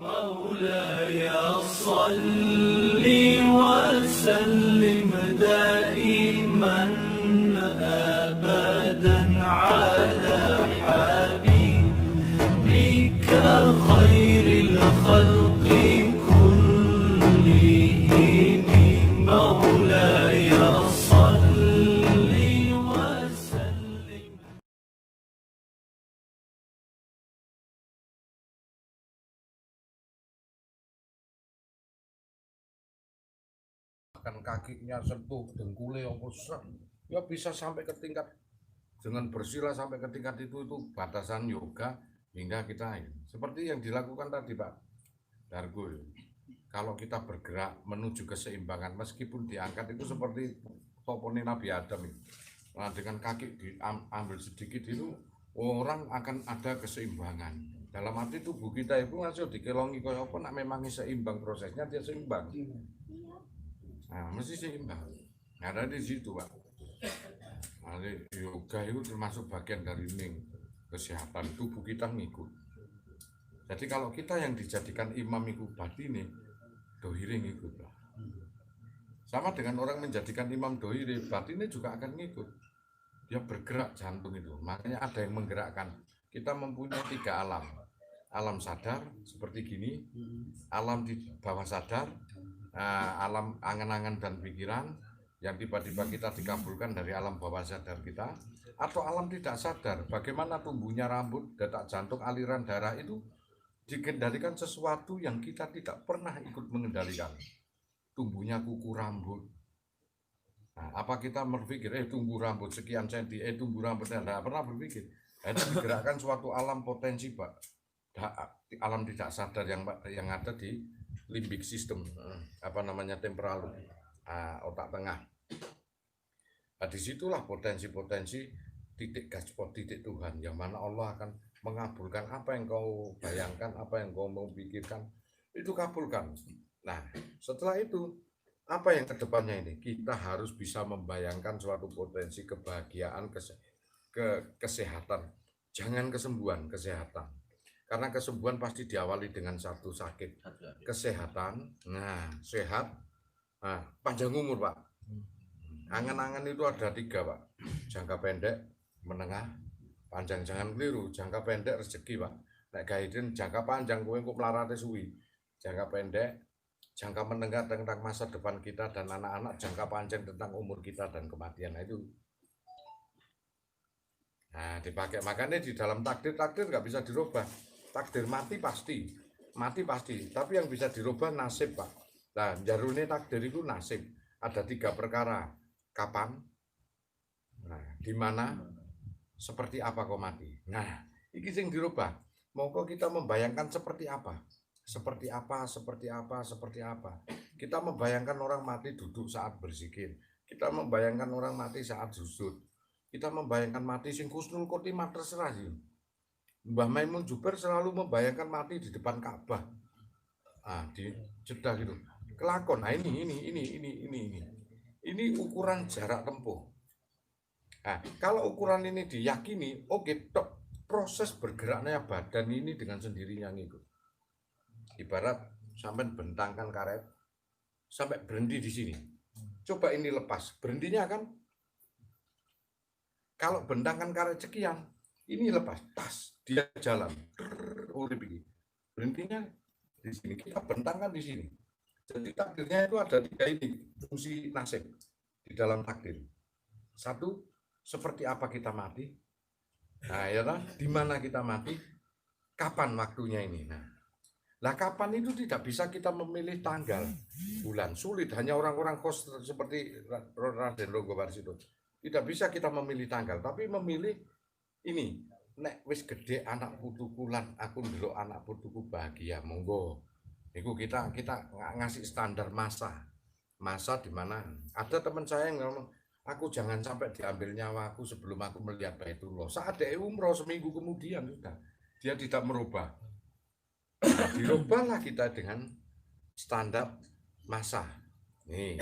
مولاي صل وسلم دائما أبدا على حبيبك خير الخلق كلهم مولاي صل وسلم. Kan kakinya sentuh dengkulnya yang besar, ya bisa sampai ke tingkat dengan bersila sampai ke tingkat itu batasan yoga hingga kita seperti yang dilakukan tadi Pak Dargo. Kalau kita bergerak menuju keseimbangan meskipun diangkat itu seperti toponya Nabi Adam itu. Nah, dengan kaki diambil sedikit itu orang akan ada keseimbangan. Dalam arti tubuh kita itu langsung dikelongi kaya apa nak memang seimbang prosesnya dia seimbang. Nah, mesti seimbang. Ada di situ, Pak. Nah, yoga itu termasuk bagian dari kesehatan tubuh kita ngikut. Jadi kalau kita yang dijadikan imam itu batine, dohire ngikut. Sama dengan orang menjadikan imam dohire, batine juga akan ngikut. Dia bergerak jantung itu. Makanya ada yang menggerakkan. Kita mempunyai 3 alam. Alam sadar seperti gini, alam di bawah sadar, alam angan-angan dan pikiran yang tiba-tiba kita dikabulkan dari alam bawah sadar kita, atau alam tidak sadar bagaimana tumbuhnya rambut, detak jantung, aliran darah itu dikendalikan sesuatu yang kita tidak pernah ikut mengendalikan. Tumbuhnya kuku rambut, nah, apa kita berpikir tumbuh rambut sekian senti, tumbuh rambutnya tidak pernah berpikir. Itu digerakkan suatu alam potensi Pak, alam tidak sadar yang ada di limbic system, temporal, otak tengah. Nah, disitulah potensi-potensi titik gaspot, titik Tuhan, yang mana Allah akan mengabulkan apa yang kau bayangkan, apa yang kau mau pikirkan, itu kabulkan. Nah, setelah itu, apa yang kedepannya ini? Kita harus bisa membayangkan suatu potensi kebahagiaan, kesehatan. Jangan kesembuhan, kesehatan. Karena kesembuhan pasti diawali dengan satu sakit, kesehatan. Nah, sehat, panjang umur Pak. Angan-angan itu ada 3 Pak. Jangka pendek, menengah, panjang. Jangan keliru, jangka pendek rezeki Pak. Nek gaiden jangka panjang kowe engko mlarate suwi. Jangka pendek, jangka menengah tentang masa depan kita dan anak-anak, jangka panjang tentang umur kita dan kematian. Nah, itu. Nah, dipakai. Makanya di dalam takdir nggak bisa dirubah. Takdir mati pasti, tapi yang bisa dirubah nasib Pak. Nah, jarune takdir itu nasib. Ada 3 perkara. Kapan? Nah, di mana? Seperti apa kau mati? Nah, iki sing dirubah. Monggo kita membayangkan seperti apa? Seperti apa? Kita membayangkan orang mati duduk saat berzikir. Kita membayangkan orang mati saat sujud. Kita membayangkan mati sing husnul khotimah terserah sih. Mbah Maimun Juber selalu membayangkan mati di depan Ka'bah, di Jeddah gitu. Kelakon, nah ini ukuran jarak tempuh. Nah, kalau ukuran ini diyakini, oke, proses bergeraknya badan ini dengan sendirinya ngikut. Ibarat sampai bentangkan karet, sampai berhenti di sini. Coba ini lepas, berhentinya kan? Kalau bentangkan karet sekian, ini lepas, tas, dia jalan, berhentinya di sini, kita bentangkan di sini. Jadi takdirnya itu ada 3 ini, fungsi nasib di dalam takdir. 1, seperti apa kita mati. Nah, ya kan, di mana kita mati, kapan waktunya ini. Nah, kapan itu tidak bisa kita memilih tanggal, bulan, sulit. Hanya orang-orang kos seperti Raden Ronggo Warsito. Tidak bisa kita memilih tanggal, tapi memilih ini. Nek wis gede anak putuku lan aku ndelok anak putuku bahagia, monggo. Itu kita ngasih standar masa di mana ada teman saya yang ngomong, aku jangan sampai diambil nyawaku sebelum aku melihat Baitullah. Saat dia umroh seminggu kemudian sudah dia tidak merubah. Nah, dirubahlah kita dengan standar masa. Nih,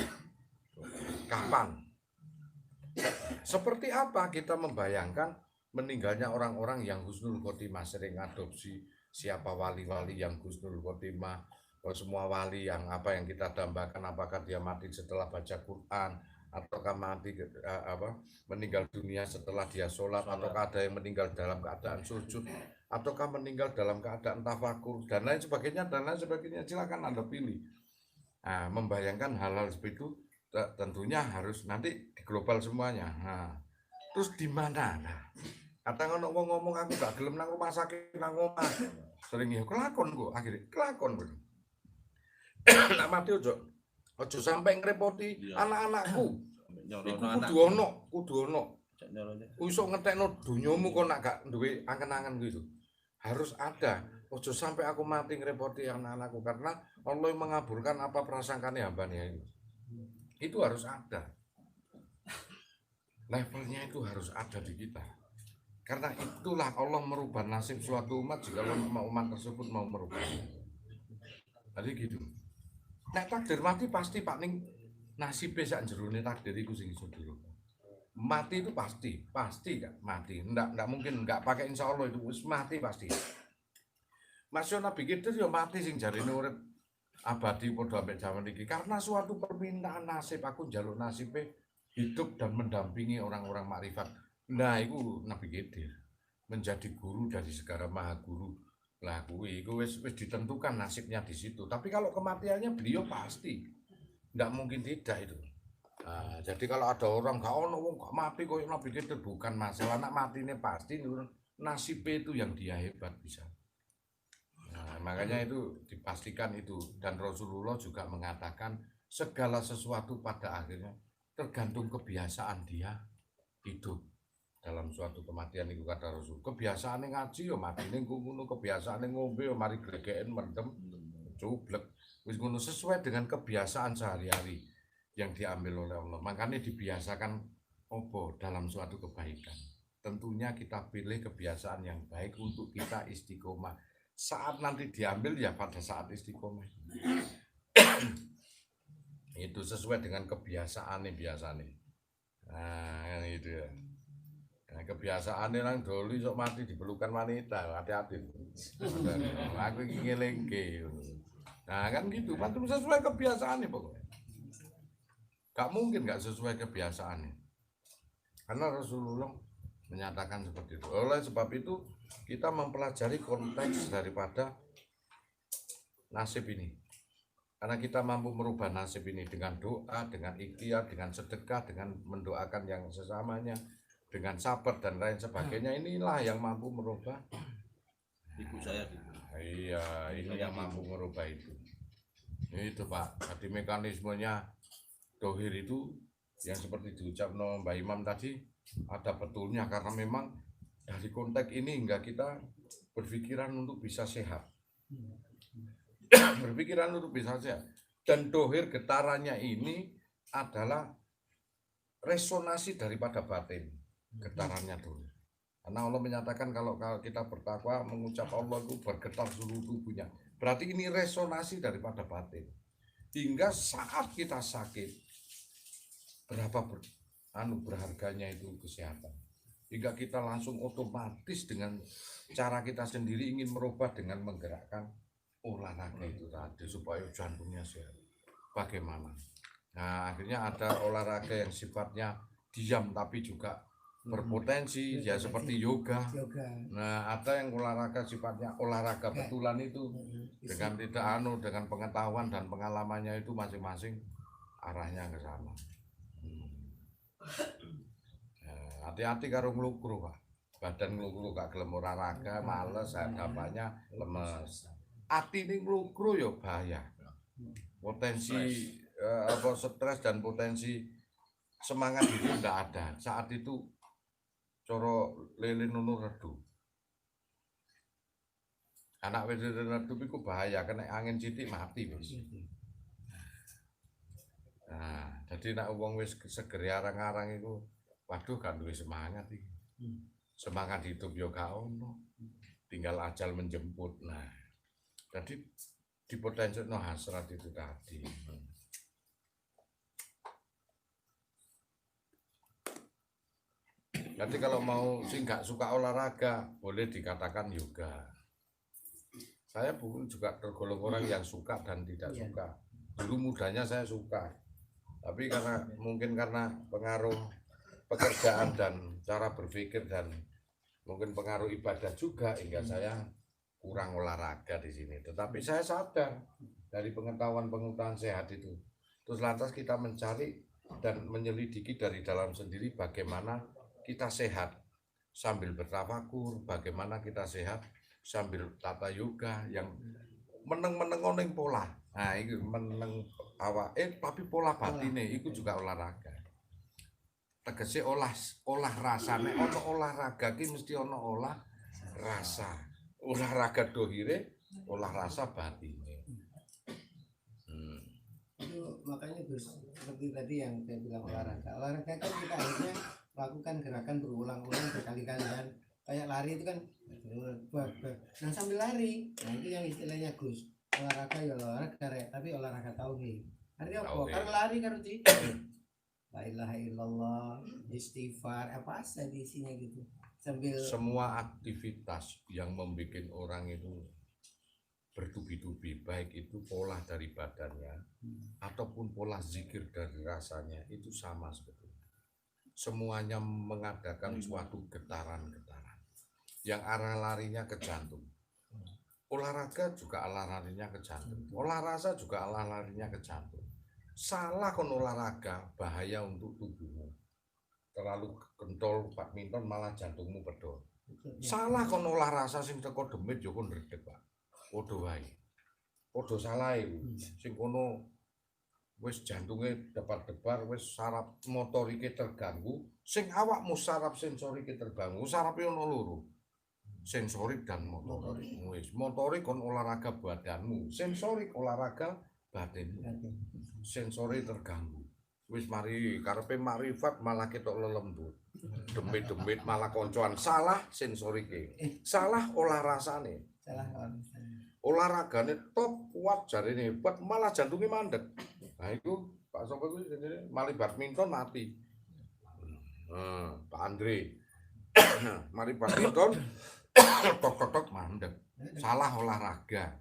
kapan? Seperti apa kita membayangkan meninggalnya orang-orang yang husnul khotimah, sering adopsi, siapa wali-wali yang husnul khotimah, semua wali yang apa yang kita dambakan, apakah dia mati setelah baca Quran, ataukah mati meninggal dunia setelah dia sholat, ataukah ada yang meninggal dalam keadaan sujud, ataukah meninggal dalam keadaan tafakur dan lain sebagainya, silakan Anda pilih. Nah, membayangkan hal-hal seperti itu tentunya harus nanti di global semuanya. Nah, terus di mana? Nah, kata ngomong aku gak gelem nang rumah sakit nang omah. Sering ya kelakon kok, akhirnya kelakon kok. Nak mati ojo sampai ngrepoti anak-anakku. Kudu ono. Iso ngetekno dunyamu kok nak gak duwe angen-angen gitu. Harus ada. Ojo sampai aku mati ngrepoti anak-anakku karena Allah yang mengabulkan apa prasangkane hambanya ini. Itu harus ada. Levelnya itu harus ada di kita. Karena itulah Allah merubah nasib suatu umat jika umat tersebut mau merubah. Tadi gitu. Nek takdir mati pasti Pak Ning nasibe sak jerone takdir iku sing iso dirubah. Mati itu pasti kan mati. Enggak mungkin enggak pakai insya Allah itu mati pasti. Mas Nabi Khidir ya mati sing jarine urip abadi padha ambek jaman iki karena suatu permintaan nasib aku njaluk nasibe hidup dan mendampingi orang-orang makrifat. Nah, itu Nabi Khidir menjadi guru dari segala maha guru. Lah kuwi iku wis ditentukan nasibnya di situ. Tapi kalau kematiannya beliau pasti enggak mungkin tidak itu. Nah, jadi kalau ada orang gak ono wong gak mati koyo Nabi Khidir bukan masalah nak matine pasti nasibnya itu yang dia hebat bisa. Nah, makanya itu dipastikan itu dan Rasulullah juga mengatakan segala sesuatu pada akhirnya tergantung kebiasaan dia hidup. Dalam suatu kematian itu kata Rasul, kebiasaan ngaji ya mati ning ngono, kebiasaan ngombe ya mari gregeken mendem cublek wis ngono sesuai dengan kebiasaan sehari-hari yang diambil oleh Allah. Makanya dibiasakan opo dalam suatu kebaikan. Tentunya kita pilih kebiasaan yang baik untuk kita istiqomah. Saat nanti diambil ya pada saat istiqomah. Itu sesuai dengan kebiasaan biasanya. Nah, itu ya. Nah, kebiasaannya nang doli sok mati dipelukan wanita, hati-hati. Aku iki ngelingke. Nah, kan gitu, pantum sesuai kebiasaannya pokoknya. Gak mungkin gak sesuai kebiasaannya. Karena Rasulullah menyatakan seperti itu. Oleh sebab itu, kita mempelajari konteks daripada nasib ini. Karena kita mampu merubah nasib ini dengan doa, dengan ikhtiar, dengan sedekah, dengan mendoakan yang sesamanya, dengan sabar dan lain sebagainya, inilah yang mampu merubah. Ibu saya gitu. Iya, ini yang mampu merubah itu. Itu Pak, jadi mekanismenya dohir itu yang seperti diucapkan Mbak Imam tadi ada betulnya karena memang dari konteks ini hingga kita berpikiran untuk bisa sehat. Berpikiran untuk bisa sehat. Dan dohir getarannya ini adalah resonasi daripada batin. Getarannya dulu. Karena Allah menyatakan kalau kita bertakwa mengucap Allah itu bergetar seluruh tubuhnya. Berarti ini resonasi daripada batin. Hingga saat kita sakit, berapa berharganya itu kesehatan. Hingga kita langsung otomatis dengan cara kita sendiri ingin merubah dengan menggerakkan olahraga itu tadi supaya jantungnya sehat. Bagaimana? Nah, akhirnya ada olahraga yang sifatnya diam tapi juga berpotensi ya seperti yoga. Nah, ada yang olahraga sifatnya olahraga betulan itu dengan tidak dengan pengetahuan dan pengalamannya itu masing-masing arahnya ke sana. Hati-hati karo nglukru, Pak. Badan nglukru gak gelem olahraga, males, hadapannya lemes. Ati ini nglukru ya bahaya. Potensi stres dan potensi semangat itu enggak ada. Saat itu coro lilin nunu redu. Anak wis redu iku bahaya, kena angin sithik mati wis. Nah, jadi nek wong wis seger arang-arang iku waduh kan duwe semangat iki. Semangat hidup yo gak ono. Tinggal ajal menjemput. Nah, jadi dipotensi hasrat itu tadi. Jadi kalau mau sih nggak suka olahraga, boleh dikatakan yoga. Saya bukan juga tergolong orang yang suka dan tidak Iya. suka. Dulu mudanya saya suka, tapi mungkin karena pengaruh pekerjaan dan cara berpikir dan mungkin pengaruh ibadah juga hingga saya kurang olahraga di sini. Tetapi saya sadar dari pengetahuan sehat itu. Terus lantas kita mencari dan menyelidiki dari dalam sendiri bagaimana kita sehat sambil bertafakur, bagaimana kita sehat sambil tata yoga yang meneng-meneng pola. Nah, itu meneng awak tapi pola batine itu juga olahraga. Tegese olah rasane ono olahraga ki mesti ono olah rasa. Olahraga dohire, olah rasa batine. Itu makanya Gus, seperti tadi yang saya bilang olahraga kan kita akhirnya lakukan gerakan berulang-ulang berkali-kali kan, kayak lari itu kan nah sambil lari, nah itu yang istilahnya Gus, olahraga ya olahraga tapi olahraga tauhid. Artinya apa? Karena lari kan la ilaha illallah, istighfar, apa saja di sini gitu. Sambil semua aktivitas yang membuat orang itu bertubi-tubi, baik itu pola dari badannya ataupun pola zikir dari rasanya, itu sama sebetulnya. Semuanya mengadakan suatu getaran-getaran yang arah larinya ke jantung. Olahraga juga arah larinya ke jantung. Olahraga juga arah larinya ke jantung. Salah kon olahraga bahaya untuk tubuhmu. Terlalu kentol badminton malah jantungmu pedot. Salah kon olahraga sing teko demit yo kon redeg, Pak. Padha wae. Padha salah iku. Sing kono wis jantunge debar-debar, wis saraf motorike terganggu, sing awakmu saraf sensorike terganggu, sarape ono loro. Sensorik dan motorik. Wis motorik kon olahraga badanmu, sensorik olahraga batinmu. Sensorik terganggu. Wis mari karepe makrifat malah ketok lelembut. Demit-demit malah koncoan, salah sensorike. Salah olah rasane. Olahragane top kuat jarine hebat malah jantungnya mandek. Nah itu Pak Sopo itu mali badminton mati. Pak Andre mari badminton tok mandek. Salah olahraga.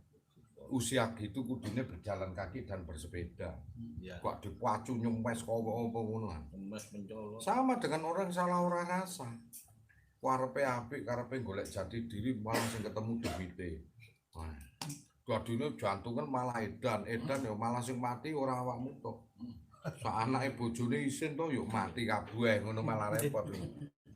Usia gitu kudune berjalan kaki dan bersepeda. Ya. Kok dipacu nyempes kok apa ngono. Emas mencolok. Sama dengan orang salah ora rasa. Karepe apik, karepe golek jati diri malah sing ketemu demite. Wah. Gadine jantungan malah edan ya malah sing mati ora awakmu tok. Sak anake bojone isin to yo mati kabeh ngono malah repot.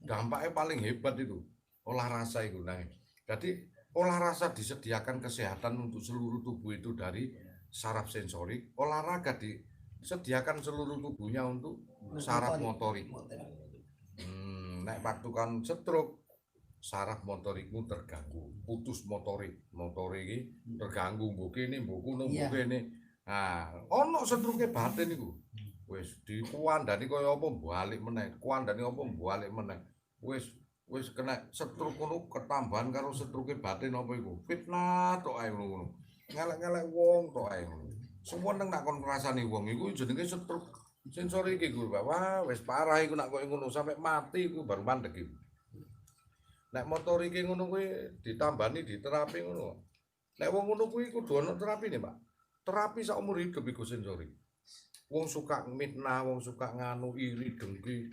Dampaknya paling hebat itu olah rasa itu. Nah, jadi olah rasa disediakan kesehatan untuk seluruh tubuh itu dari saraf sensorik, olahraga disediakan seluruh tubuhnya untuk saraf motorik. Nek waktu kan stroke, saraf motorikmu terganggu, putus motorik terganggu, mbok kene, mbok kuno, mbok kene. Nah, ono stroke batin iku. Wis dikuandani kaya apa balik meneh, kuandani apa balik meneh. Wis kena stroke ngono ketambahan karo stroke batin apa iku. Fitnah tok ae ngono. Ngelek-ngelek wong tok ae ngono. Semua nang nak kon ngrasani wong iku jenenge stroke sensorik iku, Pak. Wah, wis parah iku nak koyo ngono sampai mati iku baru mandek iku. Nek motorik ngono kuwi ditambani diterapi ngono. Nek wong ngono kuwi kudu ana terapine, Pak. Terapi sak umur hidup iku sensorik. Wong suka mitnah, wong suka nganu iri dengki,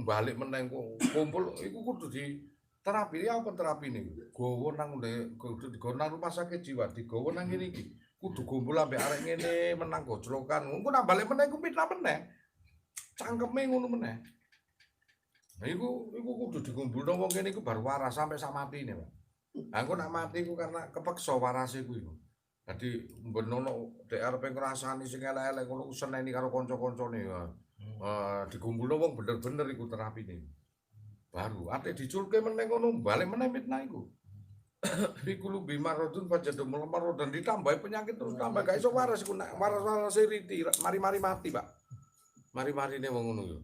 balik meneng kumpul iku kudu di terapi. Ya apa terapine iku? Gowo nang kudu digowo nang rumah sakit jiwa, digowo nang ngene iki. Kudu kumpul ambek arek ngene menang gojlokan. Engko nak balik meneh iku mitnah meneh. Cangkeme ngono meneh. Nah iku kudu dikumpulno wong kene iku baru waras sampai sak matine, Pak. Lah engko nak mati iku karena kepeksa warase kuwi. Dadi mbenono dek arepe ngrasani sing elek-elek ngono seneni karo kanca-kancane ya. Dikumpulno wong bener-bener iku terapine. Baru ate diculke meneh ngono balik meneh mitnah iku. Pikulu bimarodun pajadum melemar dan ditambah penyakit terus tambah gak iso waras iku nek waras riti mari-mari mati, Pak. Mari-marine wong ngono yo.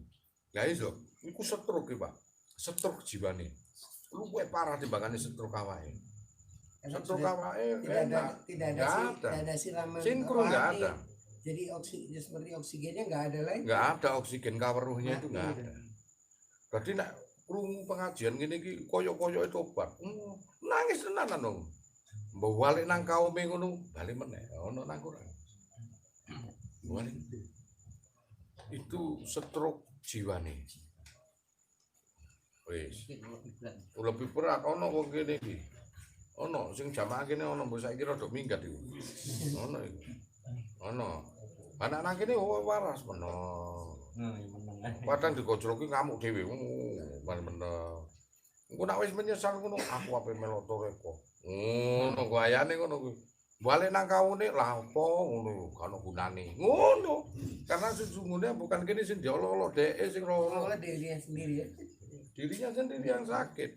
Lah iso iku stroke, Pak. Stroke jiwane. Luwih parah timbangane stroke awake. Stroke awake tidak ada siraman sinkron enggak ada. Jadi seperti oksigennya enggak ada lagi. Enggak ada oksigen kaweruhnya itu enggak ada. Jadi nek krungu pengajian ngene iki koyo-koyo tobat. Nangis tenanan dong. mbok balik nang kaume ngono balik meneh ono nang Quran. Balik. Itu stroke jiwane. Wis. Lebih berat ono wong kene iki. Ono sing jamaah kene ono mbok saiki rada minggat iku. Ono iku. Ono. Anak nang kene waras meno. Padahal digojloki ngamuk dhewe. Meno. Engko nek wis menyesal ngono aku ape melok toreko. Ngono gayane ngono kuwi. Balik nang kaune lah apa ngono gak ono gunane. Ngono. Karena sesungguhnya bukan kene sing diolo-olo dhek sing rono. Oleh dirinya sendiri ya. Dirinya sendiri yang sakit.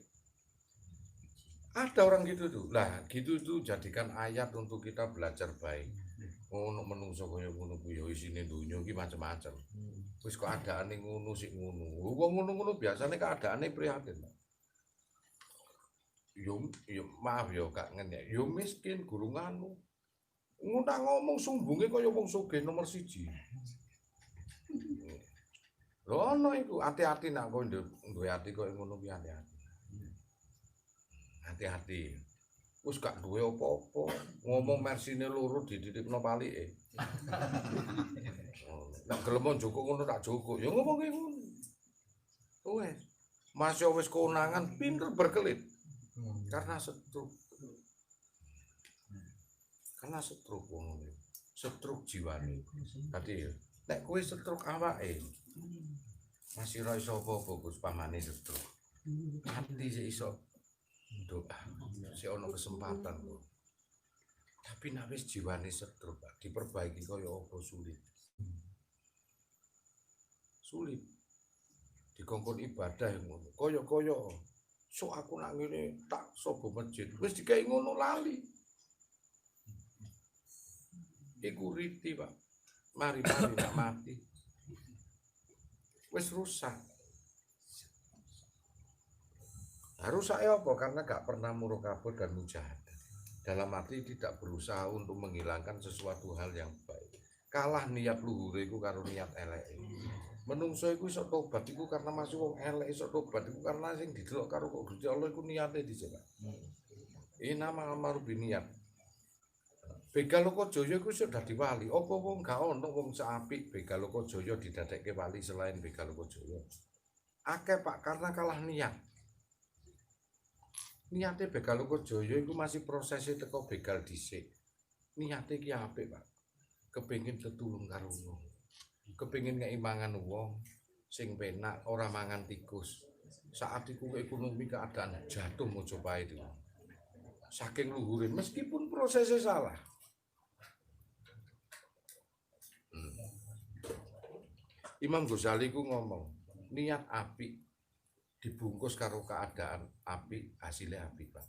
Ada orang gitu tuh. Lah, gitu tuh jadikan ayat untuk kita belajar baik. Ngono menungso kaya ngono kuwi ya isine donya iki macam-macam. Wis keadaane ngono sik ngono. Wong ngono-ngono biasane keadaane prihatin. Yo maaf yo Kak ngene. Yo miskin guru nganu. Ngono ngomong sumbunge kaya wong sugih nomor 1. Lho ono iku hati-hati nek kowe duwe ati koyo ngono kuwi hati-hati. Hati-hati. Wis gak duwe apa-apa, ngomong mersine loro diditipno palike. Nek gelem njoko ngono tak joko, ya ngomong ngono. Wes. Mas yo wis keunangan pinter berkelit. Karena stroke. Karena stroke ngono. Stroke jiwane. Tadi nek kowe stroke awake masih ora iso apa-apa Gus pamane stroke. Hati sik iso doa. Sik ono kesempatan kok. Tapi nek wis jiwane stroke, Pak, diperbaiki kaya apa sulit. Sulit. Dikongkon ibadah ngono. Kaya sok aku nak ngene tak sobo masjid. Wis dikai ngono lali. Iku riti, Pak. Mari-mari nak mati. Wis rusak. Rusaknya apa? Karena gak pernah murokabah dan mujahadah. Dalam arti tidak berusaha untuk menghilangkan sesuatu hal yang baik. Kalah niat luhure iku karo niat elek. Menungso iku iso tobat iku karena masih wong elek iso tobat iku karena sing didelok karo kok Gusti Allah iku niate dhisik. Inama amaru biniat. Begalokajaya iku iso dadi wali. Apa wong gak ono wong seapik Begalokajaya didadekke wali selain Begalokajaya. Akeh Pak karena kalah niat. Niate Begalokajaya iku masih prosesnya teko begal dhisik. Niate ki apik Pak. Kepengin tetulung karo wong. Kepengin ngeki mangan wong sing penak ora mangan tikus. Saat iku ekonomi keadaan jatuh Mojopahit itu. Saking luhurin meskipun prosesnya salah. Imam Ghazali ku ngomong, niat apik dibungkus karo keadaan apik, hasilnya apik, Pak.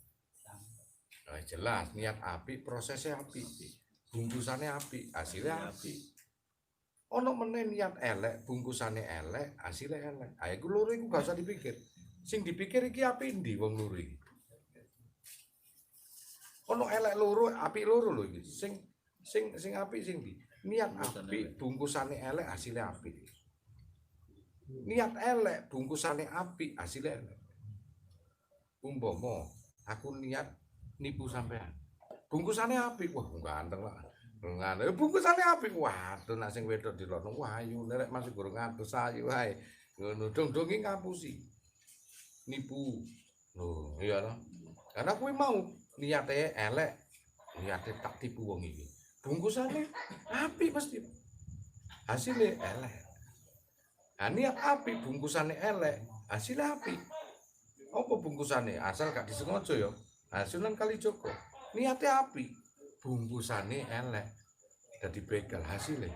Nah, jelas niat apik, prosesnya apik. Bungkusannya apik, hasilnya apik. Ono meneh niat elek, bungkusannya elek, hasilnya elek. Ayo iku loro iku gak usah dipikir. Sing dipikir iki apik ndi wong loro iki. Ono elek loro, apik loro lho iki. Sing apik sing ndi? Niat apik, bungkusannya elek, hasilnya apik. Niat elek, bungkusannya apik, hasilnya elek. Umpama aku niat nipu sampean. Bungkusannya apik, wah ganteng lah. Ngene bungkusannya apik, waduh nek sing wedok dilono wah ayu nek masih gorong ngatus ayu wae. Ngono dong-dongi ngapusi. Nipu. Loh, iya toh. Karena kuwi mau niate elek, niate tak tipu wong iki. Bungkusannya apik mesti. Hasilnya elek. Nah, niat apik bungkusannya elek, hasilnya apik. Apa bungkusannya? Asal gak disengaja ya. Hasilan kali Joko. Niatnya apik, bungkusannya elek. Dadi begal hasilnya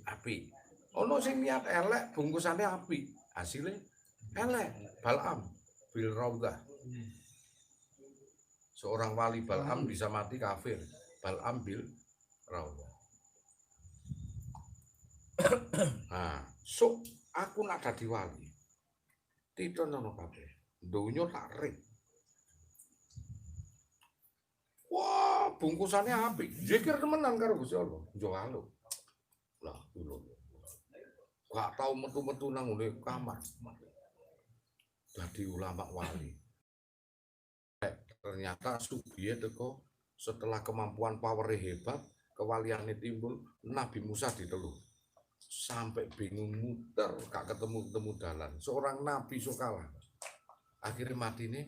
apik. Ono sing niat elek, bungkusannya apik, hasilnya elek. Bal'am bil Raudhah. Seorang wali Bal'am bisa mati kafir. Bal'am bil Raudhah. Nah, so aku nak dadi wali. Titono kabeh. Donya tak rek. Wah, bungkusannya apik. Zikir temenan karo Gusti Allah. Njalo. Lah, lho. Gak tau metu-metu nang ngene kamar. Dadi ulama wali. Ternyata sugihe teko setelah kemampuan power hebat, kewaliannya timbul, Nabi Musa diteluh. Sampai bingung muter, gak ketemu dalan. Seorang nabi so kalah. Akhirnya mati nih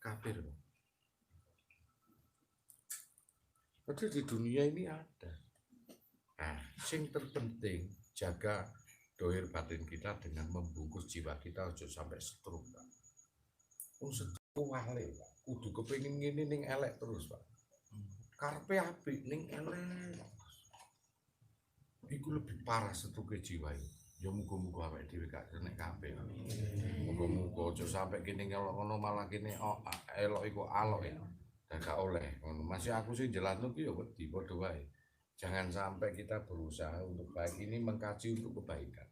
kafir. Jadi di dunia ini ada. Nah, sing terpenting jaga dohir batin kita dengan membungkus jiwa kita ojo sampai stroke, Pak. Stroke wale, Pak. Kudu kepengin ngene ning elek terus, Pak. Karepe apik ning elek. Iku lebih parah stroke jiwa itu. Ya muga-muga awake dhewe gak kena kabeh. Muga-muga aja sampai kene ngono malah kene elok iku alok ya. Gak oleh. Masih aku sih jelasno ki ya wedi padha wae. Jangan sampai kita berusaha untuk baik, ini mengkaji untuk kebaikan.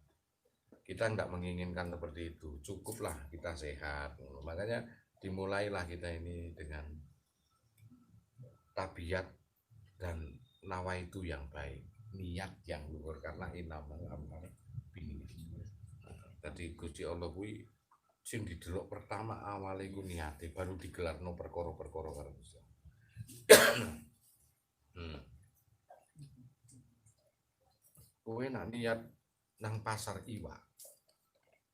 Kita enggak menginginkan seperti itu. Cukuplah kita sehat. Makanya dimulailah kita ini dengan tabiat dan nawaitu yang baik, niat yang luhur, karena innamal a'malu binniyat. Tadi Gusti Allah kuwi sing didelok pertama awale iku niate, baru digelarno perkara-perkara karo Gusti. Kowe nak niat nang pasar iwak,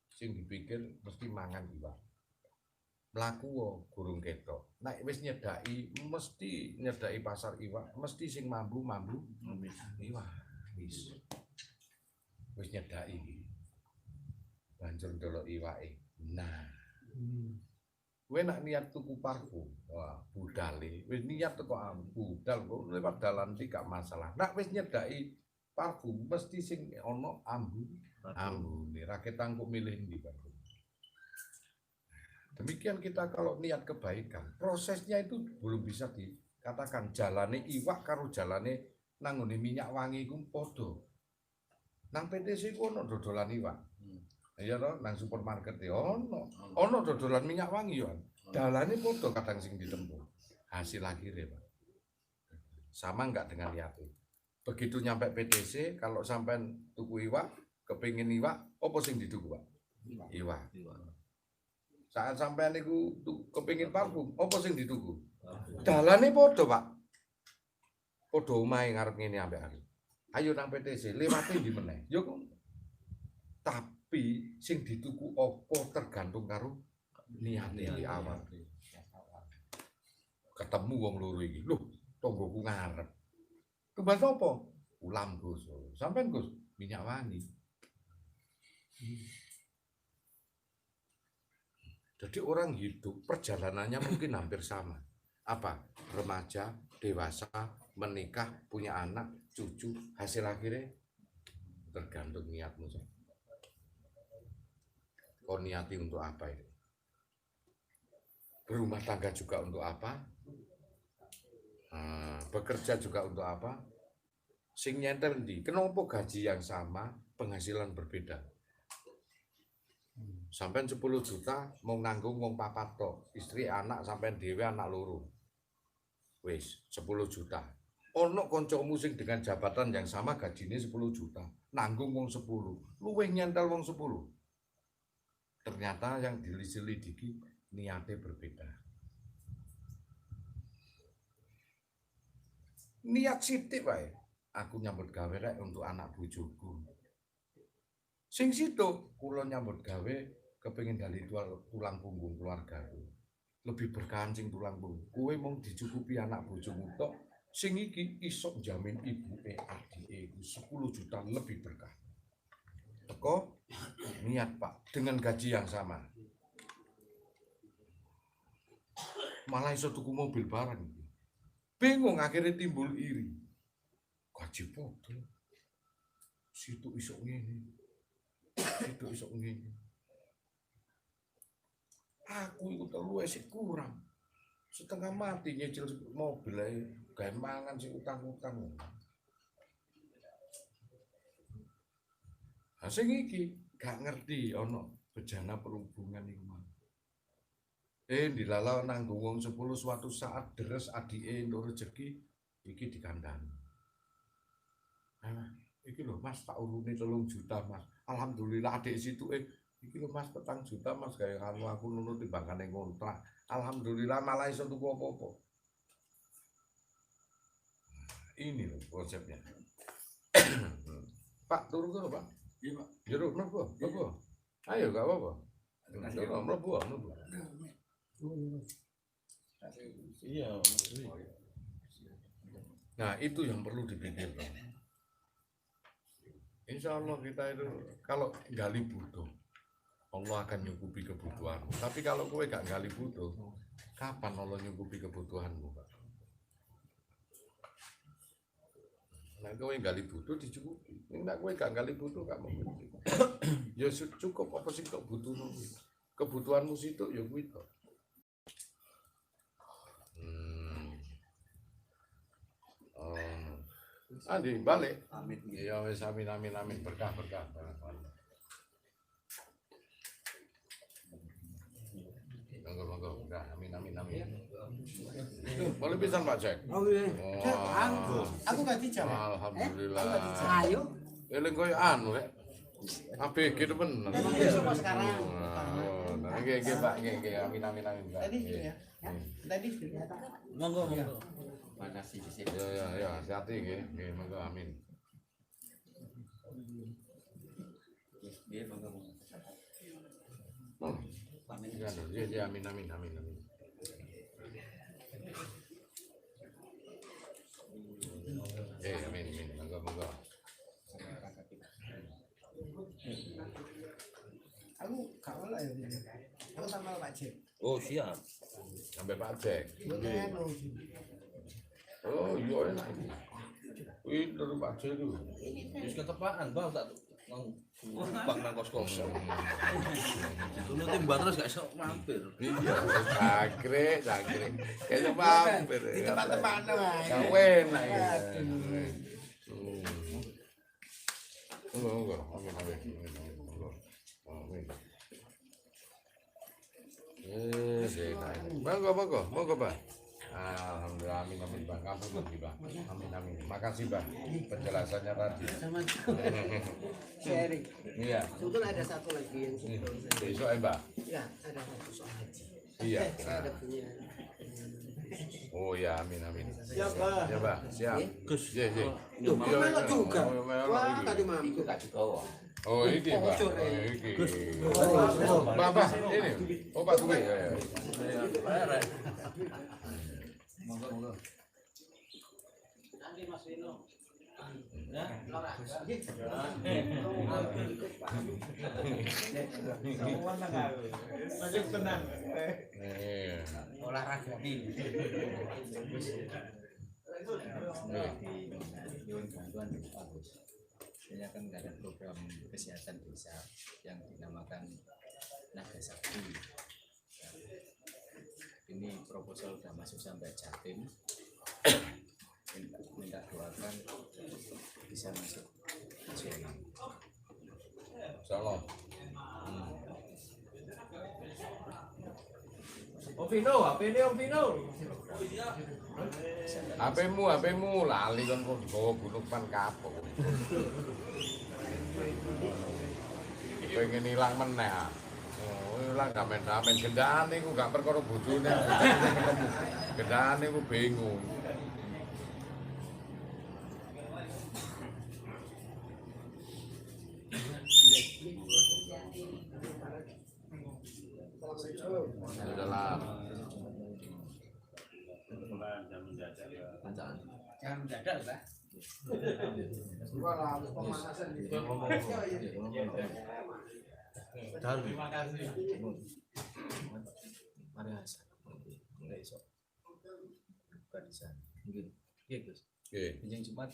sing dipikir mesti mangan iwak. Mlaku gurung ketok. Nek wis nyedaki, mesti nyedaki pasar iwak, mesti sing mambu iwak. Wis nyedaki iki. Banjur ndelok iwake. Nah. Kowe nak niat tuku parfum, wah budale. Wis niat teko budal kok lewat dalan iki gak masalah. Nak wis nyedaki parfum mesti sing ana ambune. Ra ketangkuk milih ndi parfum. Demikian kita kalau niat kebaikan, prosesnya itu belum bisa dikatakan jalane iwak karo jalane nang ngene minyak wangi iku padha. Nang PTC ku ono dodolan iwak. Iya toh, nang supermarket ya ono dodolan minyak wangi ya. Dalane padha kadang sing ditempuh. Hasil akhirnya, Pak. Sama enggak dengan niate. Begitu nyampe PTC, kalau sampean tuku iwak, kepengin iwak, apa sing dituku, Pak? Iwak. Saat sampean niku kepengin parfum, apa sing dituku? Dalane padha, Pak. Padha omahe ngarep ngene ambek aku. Ayo nang PTC, lewate ndi meneh? Yo kok. Tapi sing dituku apa tergantung karo niate di awal. Ketemu wong loro iki. Loh, tonggoku ngarep. Kebas apa? Ulam, Gus. Sampean, Gus, minyak wangi. Jadi orang hidup perjalanannya mungkin hampir sama. Apa? Remaja, dewasa, menikah, punya anak, cucu, hasil akhirnya tergantung niatmu. Kau niati untuk apa itu? Berumah tangga juga untuk apa? Bekerja juga untuk apa? Sing nyentel ndi? Kenapa gaji yang sama, penghasilan berbeda? Sampai 10 juta mau nanggung wong papat tok, istri anak sampai dhewe anak loro. Wis 10 juta. Ono kancamu sing dengan jabatan yang sama gajine 10 juta, nanggung wong 10, luwih nyentel wong 10. Ternyata yang diselidiki niatnya berbeda. Niat sithik wae, aku nyambut gawe rek untuk anak bojoku. Sing situ kula nyambut gawe kepengin dali tulang punggung keluargaku. Lebih berkah sing tulang punggung. Kowe mung dicukupi anak bojomu tok, sing iki iso jamin ibuke adike 10 juta lebih berkah. Teko niat, Pak, dengan gaji yang sama. Malah iso tuku mobil bareng. Bingung akhirnya timbul iri. Gaji padha. Situ iso ngene. Situ iso ngene. Aku iku telu esik kurang. Setengah mati nyicil mobil ae, gawe mangan sing utang-utang. Nah, sing iki gak ngerti ana bejana perhubungan iku mah. Dilala nanggung wong 10 suatu saat deres adike entuk rezeki iki dikandani. Iki lho Mas, tak urune 3 juta Mas. Alhamdulillah adik situ iki lho Mas 4 juta Mas gawe karo aku nurut timbangane kontrak. Alhamdulillah malah iso tuku apa-apa. ini loh konsepnya. Pak, turun dulu Pak. Iya, Pak. Jeruk, mlebu. Ayo, gak apa-apa. Mlebu. Iya. Nah, itu yang perlu dipikirkan. Insya Allah kita itu kalau gali butuh, Allah akan nyukupi kebutuhanmu. Tapi kalau kowe gak gali butuh, kapan Allah nyukupi kebutuhanmu, Pak? Nah, kowe gali butuh dicukupi. Nek kowe gak gali butuh gak mungkin. Ya cukup apa sih kok butuhmu? Kebutuhanmu situ ya kuwi to. Andi balik. Amin. Ya wis amin berkah. Monggo. Enggak, amin. Boleh pisan Pak Cek. Oh iya. Wah. Aku gak dijawab. Alhamdulillah. Ayo. Eling koyo anu rek. ABG itu bener. Besok sekarang. Nah, nggih Pak, nggih. Amin. Pak. Tadi ya. Tadi. Monggo. Makasih di Ya, hati-hati nggih. Nggih, monggo amin. Nggih, monggo. Amin. Ya, amin. Amin. Monggo. Aku gak oleh ya. Aku sama Pak Cek. Oh, siap. Sampai Pak Cek. Anu. Oh, iya enak iki. Kuwi dari Pak Cek itu. Wis ketepaan, Bang, tak numpang nang kos-kosan. Dulu timbang terus gak iso mampir. Iya, jangkrik. Kayaknya mampir. Di tempat-tempat wae. Gak enak iki. Monggo. Amin. Monggo, Pak. Alhamdulillah, amin Bang. Kampung lagi Bang. Amin. Makasih Bang penjelasannya tadi. Sama sharing. Iya. Sebetulnya ada satu lagi yang Besok ya Mbak. ya ada satu soal haji. Iya. Saya ada punya. Oh ya, amin. Siap, Pak. Ya Pak, siap. Gus. Iya. Loh, melok juga. Melok Wah, iki. tadi mampu. Oh, iki Pak. Bocor, Oh, ya. iki. Gus. Bapak, ini. Oh, Pak Duwe. Ya. Monggo. Iya. Olahraga ini. Nyuwun bantuan dari Pak Gus. Ini akan ada program kesehatan desa yang dinamakan Naga Sakti. Ini proposal sudah masuk sampai Jatim. Minta doakan bisa masuk nasional. Salam. Om Vino. HP-mu lali kan kok dibawa gunung pan kapok. Pengen hilang meneh. Oh, hilang gak main gendaan iku gak perkara bojone. Gendaan iku bingung. Adalah Jangan mendadak, Pak. Terima kasih. Mari Hasan. Mulai esok. Buka di sana. Mungkin. Iya Gus. oke, Pinjam Jumat.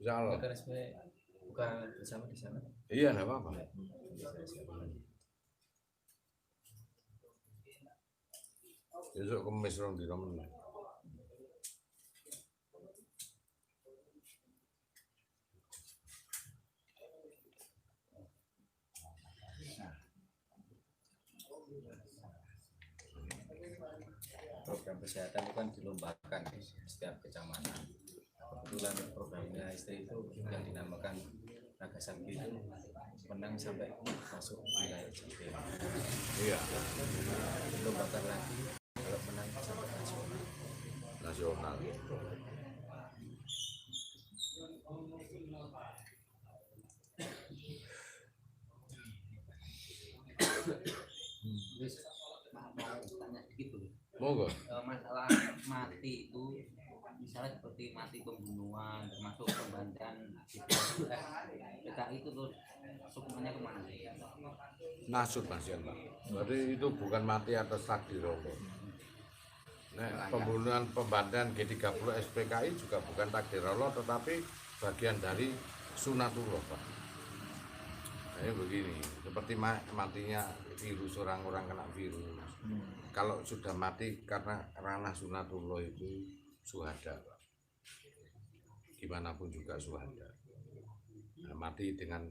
insyaallah. Kita resmi buka bersama di sana. Iya, enggak apa-apa. Besok kemis rong dina meneh. Program kesehatan itu kan dilombakan setiap kecamatan. Kebetulan programnya istri itu yang dinamakan Naga Sakti itu menang sampai masuk wilayah Jatim. Iya, Dilombakan lagi kalau menang sampai nasional. nasional. Monggo. Masalah mati itu misalnya seperti mati pembunuhan termasuk pembantaian PKI itu terus hukumannya kemana sih? Nasut Mas Yan, Pak. Berarti itu bukan mati atas takdir Allah. Nah, pembunuhan pembantaian G30 SPKI juga bukan takdir Allah, tetapi bagian dari sunatullah, Pak. Nah, begini, seperti matinya virus, orang-orang kena virus. Kalau sudah mati karena ranah sunatullah itu syuhada, Pak. Gimana pun juga syuhada. Nah, mati dengan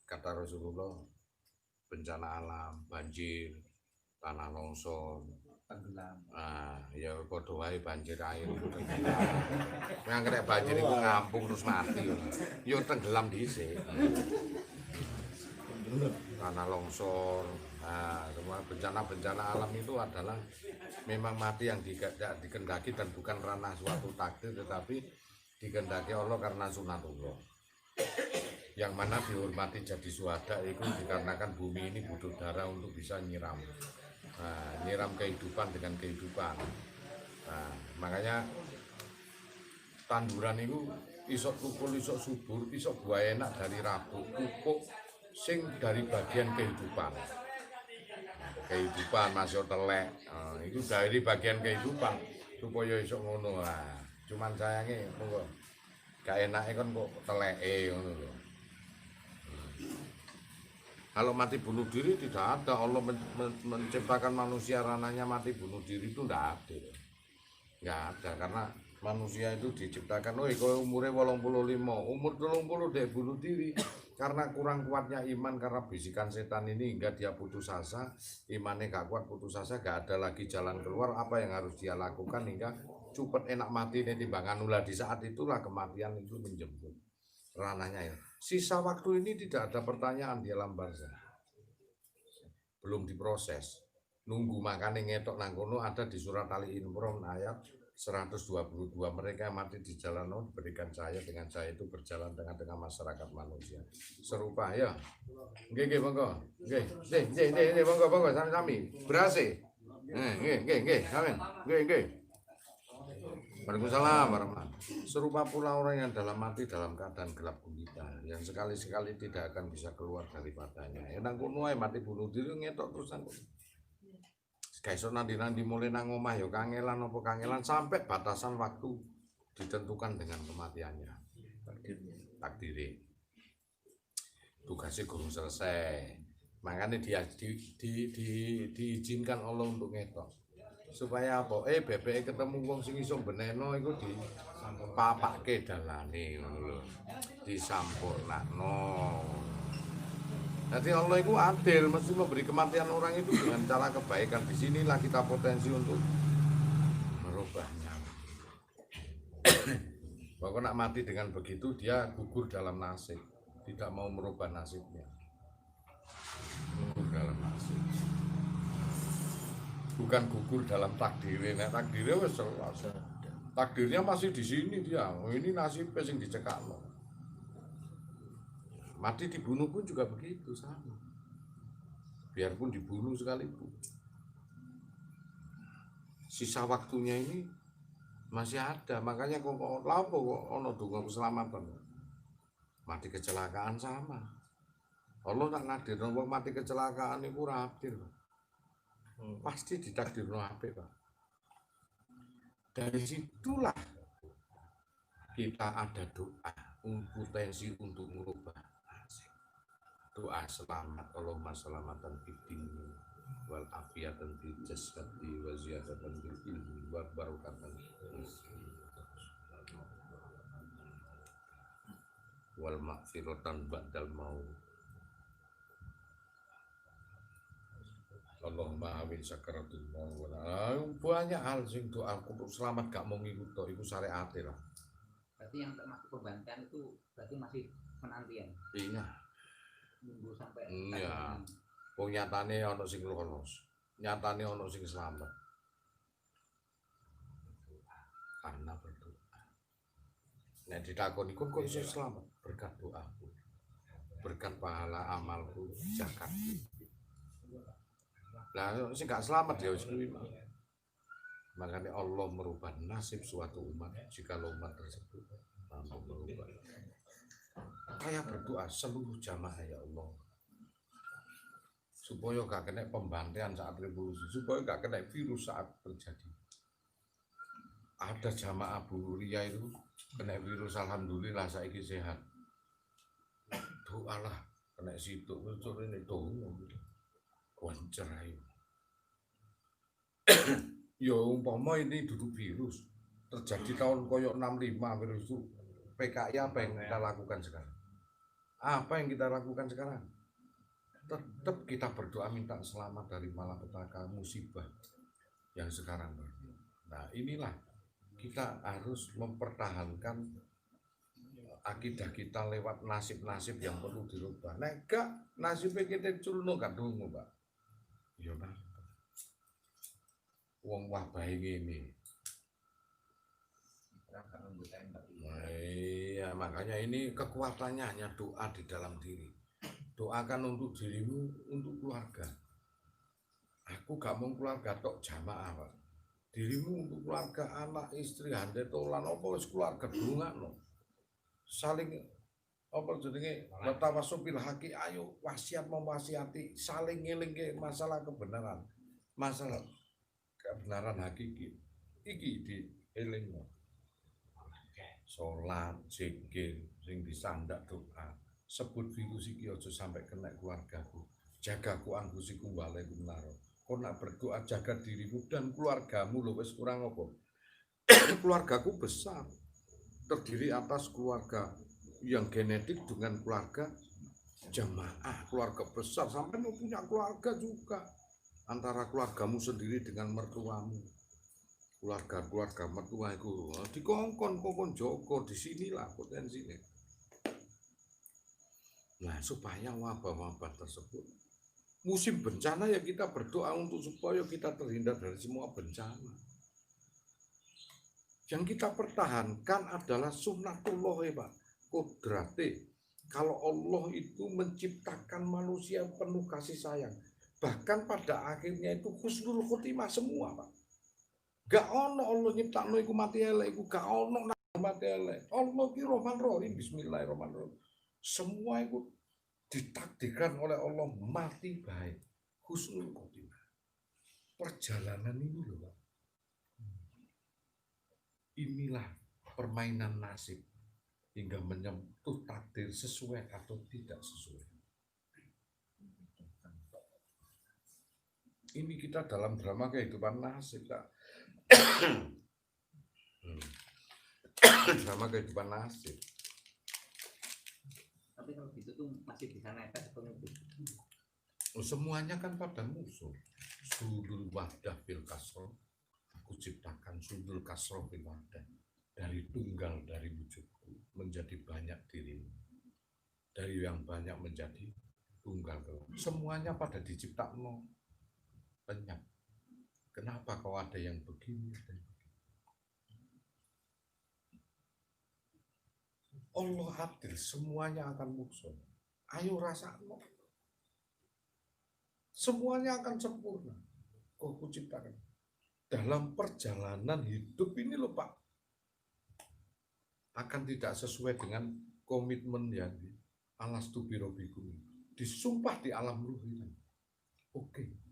kata Rasulullah, bencana alam, banjir, tanah longsor, tenggelam. Ya padha wae banjir air itu tenggelam. Yang kena banjir itu ngampung terus mati. Yo tenggelam dhisik. Tanah longsor, semua bencana-bencana alam itu adalah memang mati yang dikendaki dan bukan ranah suatu takdir, tetapi dikendaki Allah karena sunatullah. Yang mana dihormati jadi syuhada itu dikarenakan bumi ini butuh darah untuk bisa nyiram. Nyiram kehidupan dengan kehidupan. Makanya tanduran itu isok tukul, isok subur, isok buah enak dari rabuk, pupuk sing dari bagian kehidupan. Kehidupan masih telek, itu dari bagian kehidupan supaya isok ngono. Cuman sayangnya kok gak enaknya kan kok teleke ngono lho. Kalau mati bunuh diri tidak ada, Allah menciptakan manusia ranahnya mati bunuh diri itu tidak ada. Nggak ada, karena manusia itu diciptakan, kalau umurnya 85, umur 30 dia bunuh diri. Karena kurang kuatnya iman, karena bisikan setan ini hingga dia putus asa, imannya gak kuat, putus asa, gak ada lagi jalan keluar, apa yang harus dia lakukan hingga cepet enak mati ini timbangan ulah. Di saat itulah kematian itu menjemput ranahnya ya. Sisa waktu ini tidak ada pertanyaan di alam barzah, belum diproses, nunggu. Makanya ngetok nangkono ada di surat Ali Imran ayat 122, mereka yang mati di jalan Allah diberikan cahaya, dengan cahaya itu berjalan tengah-tengah masyarakat manusia serupa ya. Nggih monggo, nggih monggo sami-sami berase. Nggih sampean nggih. Waalaikumsalam warahmatullahi. Serupa pula orang yang dalam mati dalam keadaan gelap gulita, yang sekali-sekali tidak akan bisa keluar daripadanya. Nang kono ae mati bunuh diri ngetok terusan. Kaisok nanti mulai nang omah ya kangelan apa kangelan sampai batasan waktu ditentukan dengan kematiannya. Takdire. Tugasnya gurung selesai. Makanya dia diizinkan Allah untuk ngetok. Supaya apa? Bebek ketemu wong sing iso beneno iku di papake dalane ngono lho. Disampurnakno. Jadi Allah itu adil, mesti memberi kematian orang itu dengan cara kebaikan. Disinilah kita potensi untuk merubahnya. Bahwa nak mati dengan begitu, dia gugur dalam nasib, tidak mau merubah nasibnya. Gugur dalam nasib. Bukan gugur dalam takdirnya. Nah, takdirnya wis selesai. Takdirnya masih di sini dia. Ini nasibnya yang dicekakno. Mati dibunuh pun juga begitu sama. Biarpun dibunuh sekalipun, sisa waktunya ini masih ada. Makanya kok lapo kok ono donga keselamatan. Mati kecelakaan sama. Allah tak ngadir wong mati kecelakaan iku ora adil. Pasti ditakdirno apik, Pak. Dari situlah kita ada doa, potensi untuk merubah nasib. Doa selamat, Allahumma selamatan fid dini wal afiyatan fil jasadi wa ziyadatan fil ilmi wa barakatan wal maghfiratan ba'dal maut. Allahumma amin sakaratul maut. Banyak hal sing doa untuk selamat gak mau ngikut tok iku syariate lah. Berarti yang termasuk pembantaian itu berarti masih penantian. Iya. Nunggu sampai Iya. Wong nyatane ana sing lolos. Nyatane ana sing selamat. Karena berdoa. Nek ditakoni kok iso selamat berkat doaku. Berkat pahala amalku, zakatku. Lah sing gak selamat ya wis kuwi. Makanya Allah merubah nasib suatu umat jika umat tersebut mampu merubah. Saya berdoa seluruh jamaah ya Allah, supaya gak kena pembantaian saat revolusi, supaya gak kena virus saat terjadi. Ada jamaah Bu Ria itu kena virus, alhamdulillah saiki sehat. Doalah kena situ, itu ini doa, wancer ayo. Ya umpama ini duduk virus terjadi tahun koyok 65 virus itu, PKI apa yang kita lakukan sekarang? Apa yang kita lakukan sekarang? Tetap kita berdoa minta selamat dari malapetaka musibah yang sekarang. Nah inilah kita harus mempertahankan akidah kita lewat nasib-nasib yang perlu dirubah. Nek gak nasibnya kita culno gak dungu Pak. Ya Pak. Wong wabah ini. Iya, makanya ini kekuatannya hanya doa di dalam diri. Doakan untuk dirimu, untuk keluarga. Aku gak mau keluarga tok jamaah, Pak. Dirimu untuk keluarga, anak, istri, handai tolan, apa wis keluarga dongakno. Saling apa jenenge watawassul bil haqi, ayo wasiat mewasiati, saling ngelingke masalah kebenaran. Masalah kebenaran hakiki iki di elingno. Salat, zikir, sing disandak doa. Sebut virus iki aja sampai kena keluargaku. Jagaku anfusikum wa alaikum naro. Kau nak berdoa jaga dirimu dan keluargamu lho wis kurang apa. Keluargaku besar. Terdiri atas keluarga yang genetik dengan keluarga jamaah, keluarga besar sampai mau punya keluarga juga. Antara keluargamu sendiri dengan mertuamu, keluarga mertua itu dikongkon joko di sinilah potensinya. Nah supaya wabah-wabah tersebut, musim bencana ya kita berdoa untuk supaya kita terhindar dari semua bencana. Yang kita pertahankan adalah sunnatullah ya Pak, kodrate. Kalau Allah itu menciptakan manusia penuh kasih sayang. Bahkan pada akhirnya itu husnul khotimah semua Pak. Gak ono Allah nyiptakno iku mati elek, iku gak ono mati elek. Allah ki Rahman Rahim, bismillahirrahmanirrahim. Semua itu ditakdirkan oleh Allah mati baik, husnul khotimah. Perjalanan ini loh Pak. Inilah permainan nasib hingga menyentuh takdir sesuai atau tidak sesuai. Ini kita dalam drama kehidupan nasib, Kak. Drama kehidupan nasib. Tapi kalau gitu tuh masih bisa netes seperti itu. Semuanya kan pada musuh. Sudul wadah fil kasroh. Aku ciptakan sudul kasroh fil wadah. Dari tunggal, dari wujudku menjadi banyak dirimu. Dari yang banyak menjadi tunggal. Semuanya pada diciptakan lenyap. Kenapa kau ada yang begini? Allah adil, semuanya akan musuh. Ayo rasakan. Semuanya akan sempurna. Kau kuciptakan. Dalam perjalanan hidup ini loh Pak, akan tidak sesuai dengan komitmen yang alastu birobikum. Disumpah di alam ruh ini. Oke.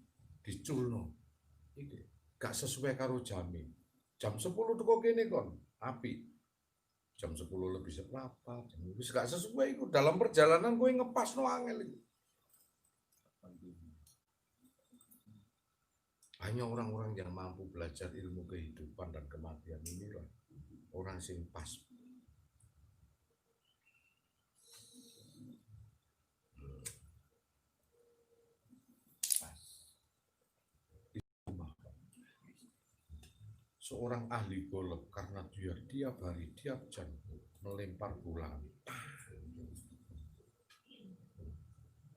Diculno iki gak sesuai karo jami. Jam 10 teko kene kon api, jam 10 lebih seberapa wis gak sesuai iku. Dalam perjalanan kowe ngepasno angel iku. Hanya orang-orang yang mampu belajar ilmu kehidupan dan kematian inilah orang sing pas. Seorang ahli golf karena dia tiap hari, tiap jam melempar bola.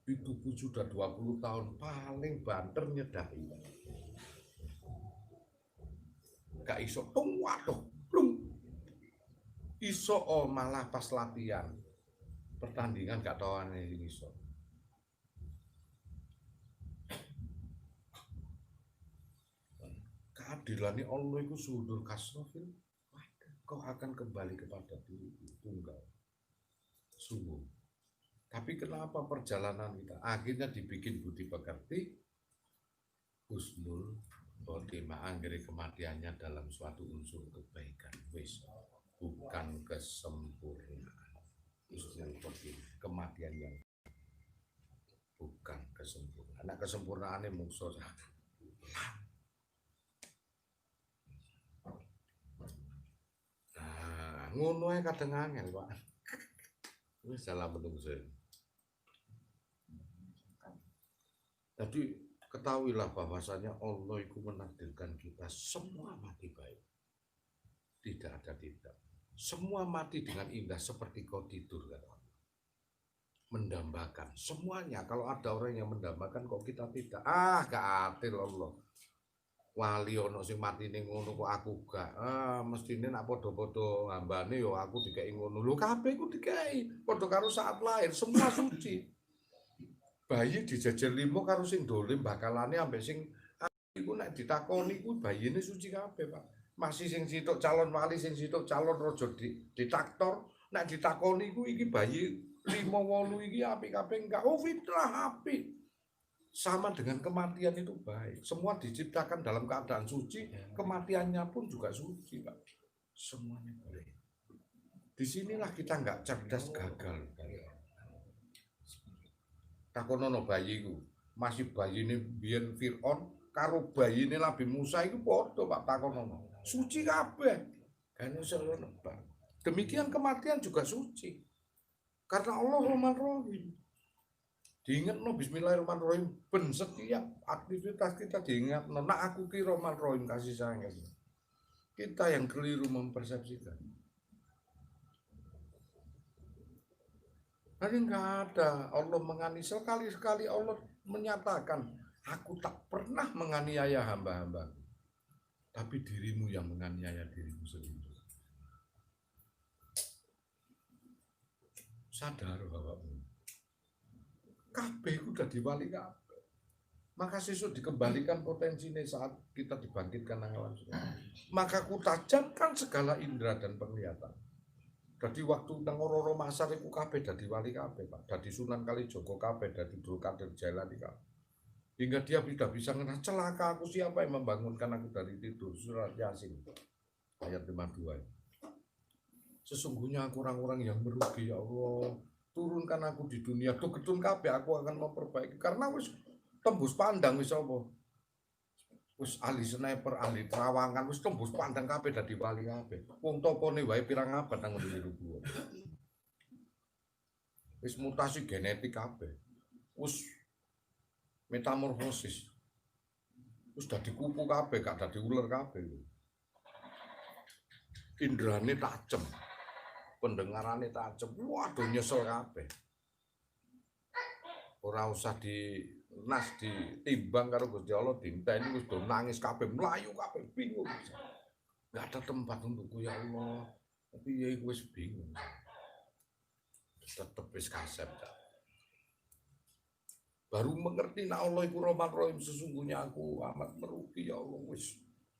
Itu pun sudah 20 tahun paling banter nyedai. Gak iso waduh, plung. Iso malah pas latihan. Pertandingan gak tahuan ini iso. keadilan Allah itu sudur kasrofil, kau akan kembali kepada diri tunggal. Sungguh. Tapi kenapa perjalanan kita akhirnya dibikin budi pekerti, husnul khotimah, anggere kematiannya dalam suatu unsur kebaikan, wis bukan kesempurnaan. Husnul khotimah, kematian yang bukan kesempurnaan. Nah, kesempurnaannya musuh. Nah, ngono ae kadang angel, Pak. Wis salah menungso. Jadi ketahuilah bahwasanya Allah itu menakdirkan kita semua mati baik. Tidak ada tidak. Semua mati dengan indah seperti kau tidur, kata Allah. Mendambakan semuanya. Kalau ada orang yang mendambakan kok kita tidak. Gak adil Allah. Wali ono sing mati ning ngono kok aku gak. Mestine nak padha-padha hambane yo aku dikeki ngono. Lho kabeh iku dikeki padha karo saat lahir, semua suci. Bayi dijejer limo karo sing dolim bakalane ambek sing iku nek ditakoni iku bayine suci kabeh, Pak. Masih sing sitok calon wali, sing sitok calon raja ditaktor, nek ditakoni iku iki bayi 5-8 iki apik kabeh enggak. Oh, fitrah apik. Sama dengan kematian itu baik. Semua diciptakan dalam keadaan suci, kematiannya pun juga suci, Pak. Semuanya baik. Disinilah kita enggak cerdas, gagal. Takonono bayiku, masih bayine biyen Fir'aun karo bayine Nabi Musa iku padha, Pak, takonono. Suci kabeh. Kan iso nebak. Demikian kematian juga suci. Karena Allah Rahman Rahim. Diingatno bismillahirrahmanirrahim, ben setiap aktivitas kita diingatno, nak aku ki Rahman Rahim kasih sayang. Kita yang keliru mempersepsikan. Tapi enggak ada, Allah menganiaya. Sekali-sekali Allah menyatakan, aku tak pernah menganiaya hamba-hamba. Tapi dirimu yang menganiaya dirimu sendiri. Sadar bapakmu. Kabeh itu udah diwali kabeh. Maka sesuk dikembalikan potensinya saat kita dibangkitkan nang alam semesta. Maka kutajamkan segala indera dan penglihatan. Jadi waktu nang Roro Masar iku kabeh dadi wali kabeh, Pak. Dadi Sunan Kalijaga kabeh, dadi Abdul Qadir Jailani kabeh. Hingga dia tidak bisa ngerasa celaka aku, siapa yang membangunkan aku dari tidur. Surat Yasin ayat 52. Sesungguhnya aku orang-orang yang merugi, ya Allah. Turunkan aku di dunia, tuh ketun kabeh aku akan memperbaiki. Karena wis tembus pandang wis apa? Wis ahli sniper, ahli terawangan, wis tembus pandang kabeh dadi wali kabeh. Wong topone wae pirang abad nang ngene rubuh. Wis mutasi genetik kabeh. Wis metamorfosis. Wis dadi kupu kabeh, gak dadi ular kabeh. Indrane tajem. Pendengarannya tajem. Waduh nyesel kabeh. Ora usah nas ditimbang karo Gusti Allah, dinteni wis do nangis kabeh, mlayu kabeh, bingung. Enggak ada tempat untukku ya Allah. Tapi ya wis bingung. Tetep wis kasep. Baru mengerti nak Allah iku Rahman Rahim, sesungguhnya aku amat merugi ya Allah wis.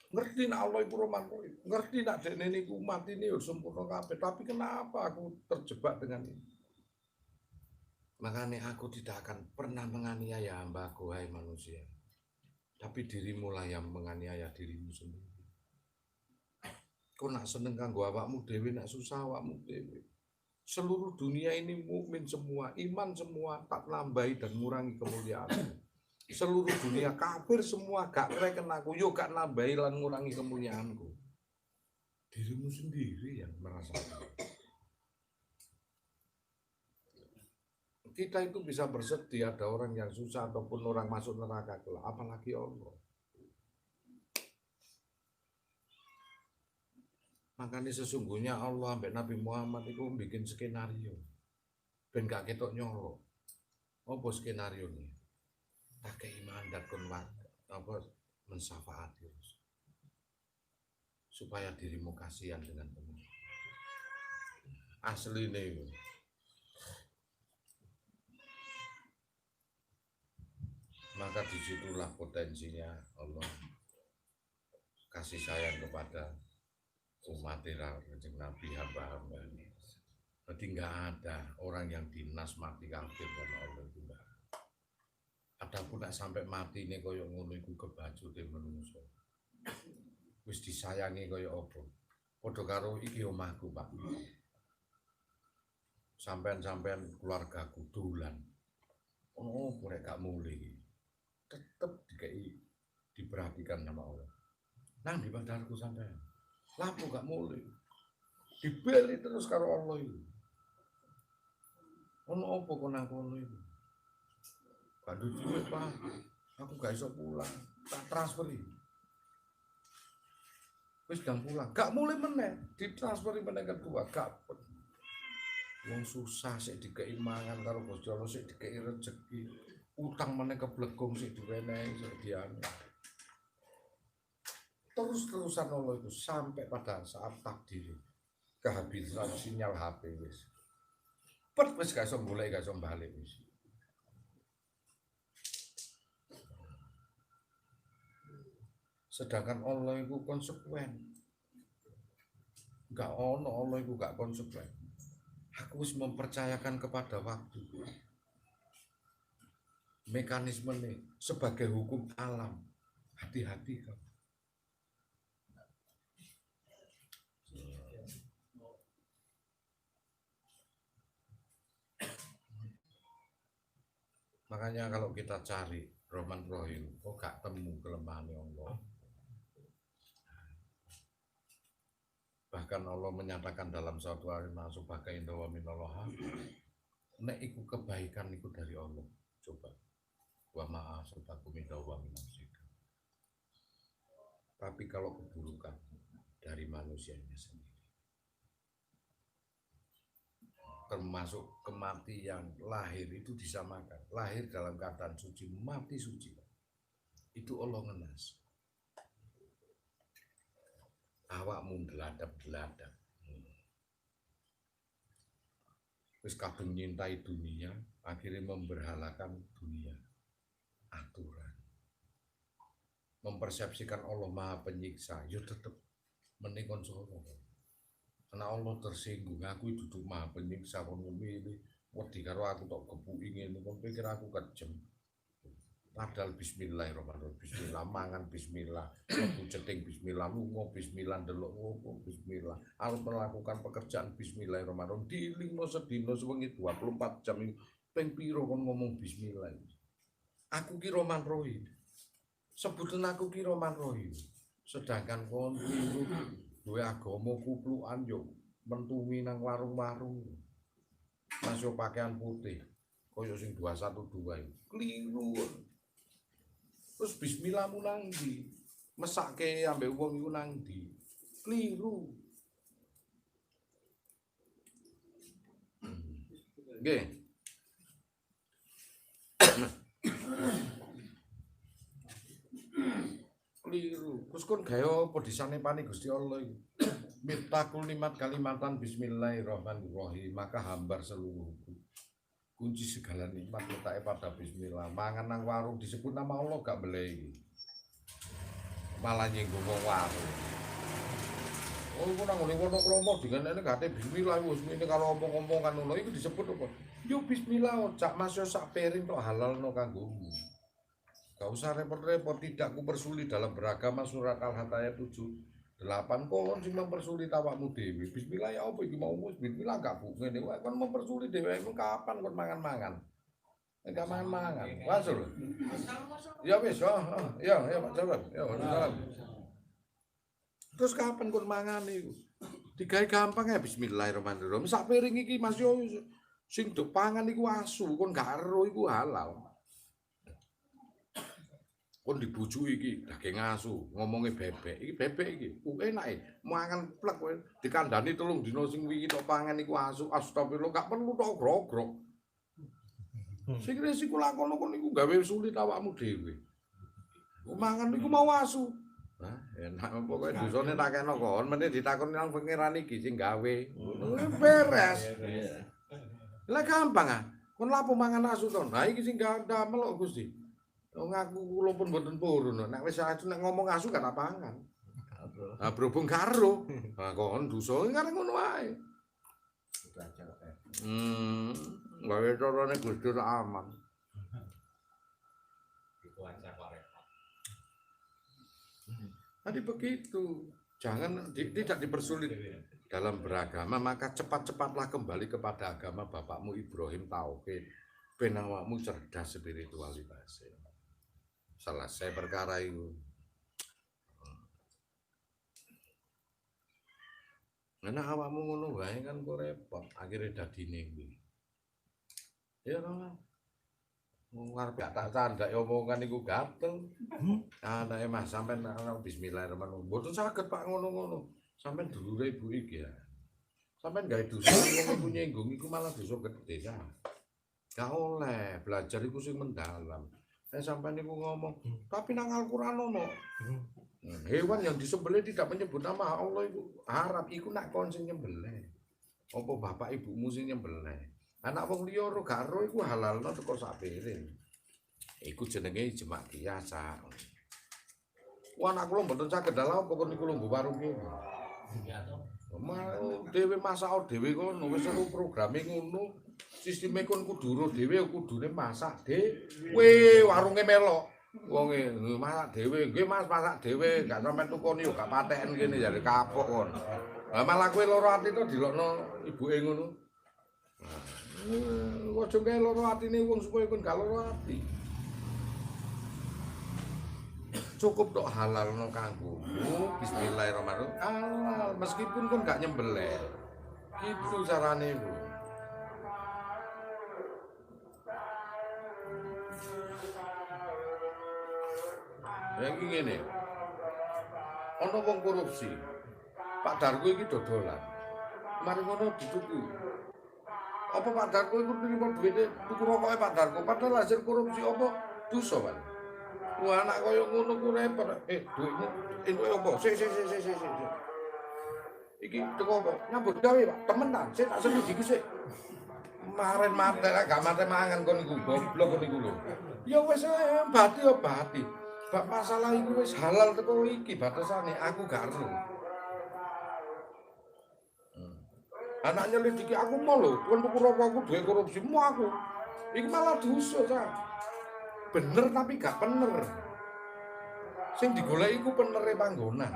Ngerti nak Allah iku Rahman Rahim, ngerti nak dekne niku matine yo sempurna kabeh, tapi kenapa aku terjebak dengan ini? Makanya aku tidak akan pernah menganiaya hamba-Ku, hai manusia. Tapi dirimu lah yang menganiaya dirimu sendiri. Kau nak seneng kanggo awakmu dhewe, nak susah awakmu dhewe. Seluruh dunia ini mukmin semua, iman semua, tak nambahi dan ngurangi kemuliaan. Seluruh dunia kafir semua, gak reken aku, yo gak nambahi lan ngurangi kemuliaanku. Dirimu sendiri yang merasakan. Kita itu bisa bersedih ada orang yang susah ataupun orang masuk neraka kelak, apalagi Allah. Makanya sesungguhnya Allah sampai Nabi Muhammad itu bikin skenario. Ben gak ketok nyolok. Apa skenario ini? Tak keiman dan apa mensafaati supaya dirimu kasihan dengan teman. Asli nih. Maka disitulah potensinya Allah kasih sayang kepada umat Kanjeng Nabi hamba-hamba. Berarti nggak ada orang yang dinas mati kafir karena Allah itu enggak. Adapun nek sampai mati ini kaya ngono iku kebajute menungso. Wis disayangi kaya apa? Padha karo iki omahku, Pak. Sampean-sampean keluargaku dolan. Ono opo rek gak mulih. Tetep diperhatikan sama Allah. Nang di badanku sampean. Lapo gak mulih. Dibeli terus karo Allah itu. Ono opo kok nang kono itu? Gak duwe Pak. Aku gak iso pulang. Tak transferi. Wis gang pulang. Gak mulih meneh. Ditransferi meneh kedua. Gak. Wong susah sik dikei mangan karo Gusti Allah, sik dikei rezeki. Utang meneh keblegong sik diwenehi sik dianu. Terus-terusan Allah itu sampai pada saat takdir kehabisan sinyal HP wis. Pet wis gak iso golek, gak iso balik wis. Sedangkan Allah itu konsekuen. Enggak ono Allah itu gak konsekuen. Aku harus mempercayakan kepada waktu. Mekanisme ini sebagai hukum alam. Hati-hati kamu. Makanya kalau kita cari Rahman Rahim, kok gak temu kelemahan Allah. Bahkan Allah menyatakan dalam suatu hari masuk bagai indawa minallah, nek iku kebaikan iku dari Allah. Coba, wa ma'asutakum indawa minasika. Tapi kalau keburukan dari manusianya sendiri, termasuk kematian lahir itu disamakan. Lahir dalam keadaan suci, mati suci. Itu Allah ngenas. Awakmu geladap-geladap. Terus kadung nyintai dunia, akhirnya memberhalakan dunia. Aturan. Mempersepsikan Allah Maha Penyiksa, ya tetap menikon solo. Karena Allah tersinggung, aku duduk Maha Penyiksa, kon ngomili, wedi karo aku tok kepuki ngene, kon pikir aku kejem. Padahal bismillahirrahmanirrahim, bismillah, mangan bismillah, lebu ceting bismillah, lungo bismillah, delok ngopo bismillah, harus melakukan pekerjaan bismillahirrahmanirrahim, dilingno sedina sewengi 24 jam ini, ping piro kon ngomong bismillah. Aku ki Rahman Rahim, sebutan aku ki Rahman Rahim, sedangkan kon itu duwe agama kuplukan yo mentungi nang warung-warung, masuk pakaian putih, koyo sing 212 keliru. Terus bismillahmu nang ndi? Mesake ambek wong iku nang ndi? Keliru. Nggih. Keliru. Terus kon gawe apa disanepani Gusti Allah iku? Miftahul nikmat kalimatan bismillahirrahmanirrahim, maka hambar seluruhku. Kunci segala nikmat letaknya pada bismillah. Mangan nang warung disebut nama Allah gak beli. Malah nyinggung wong warung. Oh, iku nang ngene kono kromo dengan ini gak bismillah wis ngene kalau omong-omong kan ngono iku disebut apa? Yo bismillah, cak mas yo sak piring tok halalno kanggomu. Gak usah repot-repot, tidak ku persulit dalam beragama surat Al-Hadd ayat 7:8 kon sing mempersulit awakmu dhewe. Bismillah ya apa iki mau bismillah gak bu ngene wae kon mempersulit dhewe kapan kon mangan-mangan. Enggak mangan-mangan. Wasul. Ya wis, ya Pak Jarod. Ya, salam. Terus kapan kon mangan iku? Digawe gampang ya bismillahirrahmanirrahim. Sak piring iki Mas yo sing do pangan iku asu, kon gak ero iku halal. Kon dibujuki iki daging asu, ngomongnya bebek. Iki bebek iki, enake. Mangan plek kowe dikandani 3 dina sing wingi tok pangan iku asu. Astagfirullah, gak perlu tok grogrok. Sing resiko lakono kon iku gawe sulit awakmu dhewe. Mangan iku mau asu. Hah, enak pokoke dosane tak kena kon, meneh ditakoni nang pangeran iki sing gawe. Beres. Lah gampang ah. Kon lapo mangan asu to? Nah iki sing damel kok Gusti. Ngaku kula pun mboten purun. Nek wis asu nek ngomong asu kan pangan. Nah, berhubung karo. Nah, kon dosa kareng ngono wae. Gawe carane Gusti aman. Itu aja Pak Rektor. Tadi begitu. Jangan tidak dipersulit dalam beragama, maka cepat-cepatlah kembali kepada agama bapakmu Ibrahim Tauhid. Ben awakmu cerdas spiritualitas. Selesai perkara itu. Karena awakmu ngono wae kan kok repot, akhirnya dadine kuwi. Ya ora. Wong arep tak candak omongan iku gatel. Anake Mas sampean bismillahirrahmanirrahim. Mboten saged Pak ngono-ngono. Sampeyan dulure ibu iki ya. Sampeyan gawe dosa wong iku nyinggung iku malah dosa gedhe ya. Gak oleh belajar iku sing mendalam. Sampeyan niku ngomong, tapi nang Al-Qur'an ono. Hewan yang disembelih tidak menyebut nama Allah itu Arab iku nak kon sing nyembelih. Apa bapak ibumu sing nyembelih? Anak wong liya ora gak ero iku halalno teko sak piring. Iku jenenge ijma biasa. Wah anak kula mboten saged dalah pokok niku lho warung iki. Ya toh. Dhewe masak dhewe kono wis ero programe ngono. Sisteme kon kudu dhewe kudune masak dhewe warunge melok. Wonge masak dhewe, nggih Mas masak dhewe, gak sampean tukoni yo gak pateken kene jare kapok kon. Lah malah kowe lara ati to dilokno ibuke ngono. Ojo gawe lara atine wong supaya kon gak lara ati. Cukup tok halalno kanggomu, bismillahirrahmanirrahim. Halal meskipun kon gak nyembelih. Gitu carane ku. Ya iki ngene. Ana wong korupsi. Pak Darko iki dodolan. Mari ngono dituku. Apa Pak Darko iku nrimo duwite tuku rokoke Pak Darko padahal hasil korupsi apa dosa, Pak. Wah anak kaya ngono ku repot. Duitnya entuk apa? Sik. Iki teko apa? Nyambut gawe, Pak. Temenan, sik tak selidiki sik. Kemarin mate gak mate mangan kon iku goblok kon iku lho. Ya wis bati ya bati. Bab masalah iku wis halal teko iki batasane aku gak ero. Anak nyelidiki aku mau lho, kon tuku rokok aku duwe korupsi mu aku. Iku malah dosa, Cak. Bener tapi gak bener. Sing digoleki iku penere panggonan.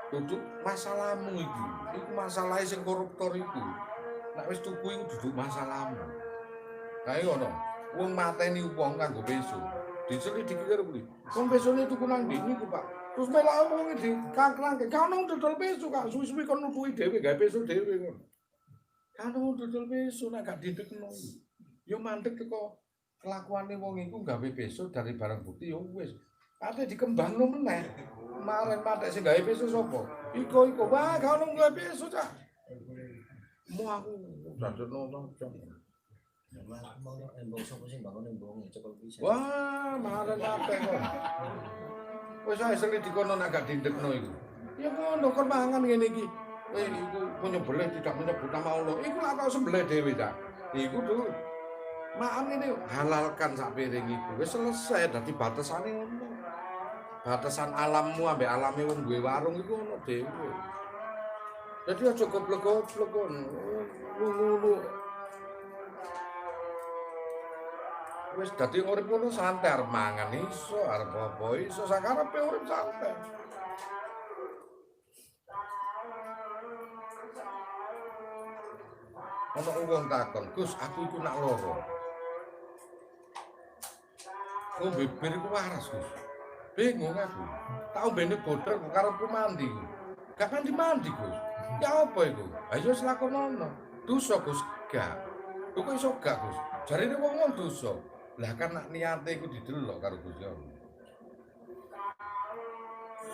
Duduk masalahmu iki. Iku masalahe sing koruptor iku. Nek wis tuku iku duduk masalahmu. Kae ngono. Wong mateni wong kanggo peso. Diselidiki karo kuwi. Wong pesone tuku nang ndi niku, Pak? Terus melok wong di kangkrangke. Kan ono dodol peso, Kak. Suwi-suwi kon nutuki dhewe gawe peso dhewe kon. Kan ono dodol peso nek gak didekno. Yo mandek teko kelakuane wong iku gawe peso dari barang bukti yo wis. Ate dikembangno meneh. Kemarin matek sing gawe peso sapa? Iko. Wah, gak ono gawe peso, Cak. Mu aku dadekno to. Wah, mahal apa kok? Wis ae selidiki kono nek gak dindekno iku. Ya ngono kon mangan ngene iki. Iku menyembelih tidak menyebut nama Allah. Iku lak kok sembelih dhewe ta. Iku dulu. Makan ini halalkan sak piring iku. Wis selesai dadi batasane ngono. Batasan alammu ambek alame wong duwe warung iku ono dhewe. Dadi aja goblok-goblok kon. Ngono. Wis dadi urip ngono santai arep mangan iso, arep apa iso sakarepe urip santai. Ono wong takon, "Gus, aku iku nak loro." Ngombe bir iku waras, Gus. Bingung aku. Tak ombene bodhek karepku mandi. Gak mandi, Gus. Ya apa iku? Ayo wis lakonono. Dosa, Gus. Gak. Kok iso gak, Gus? Jarine wong dosa. Lah kan nak niate iku didelok karo Gusti Allah.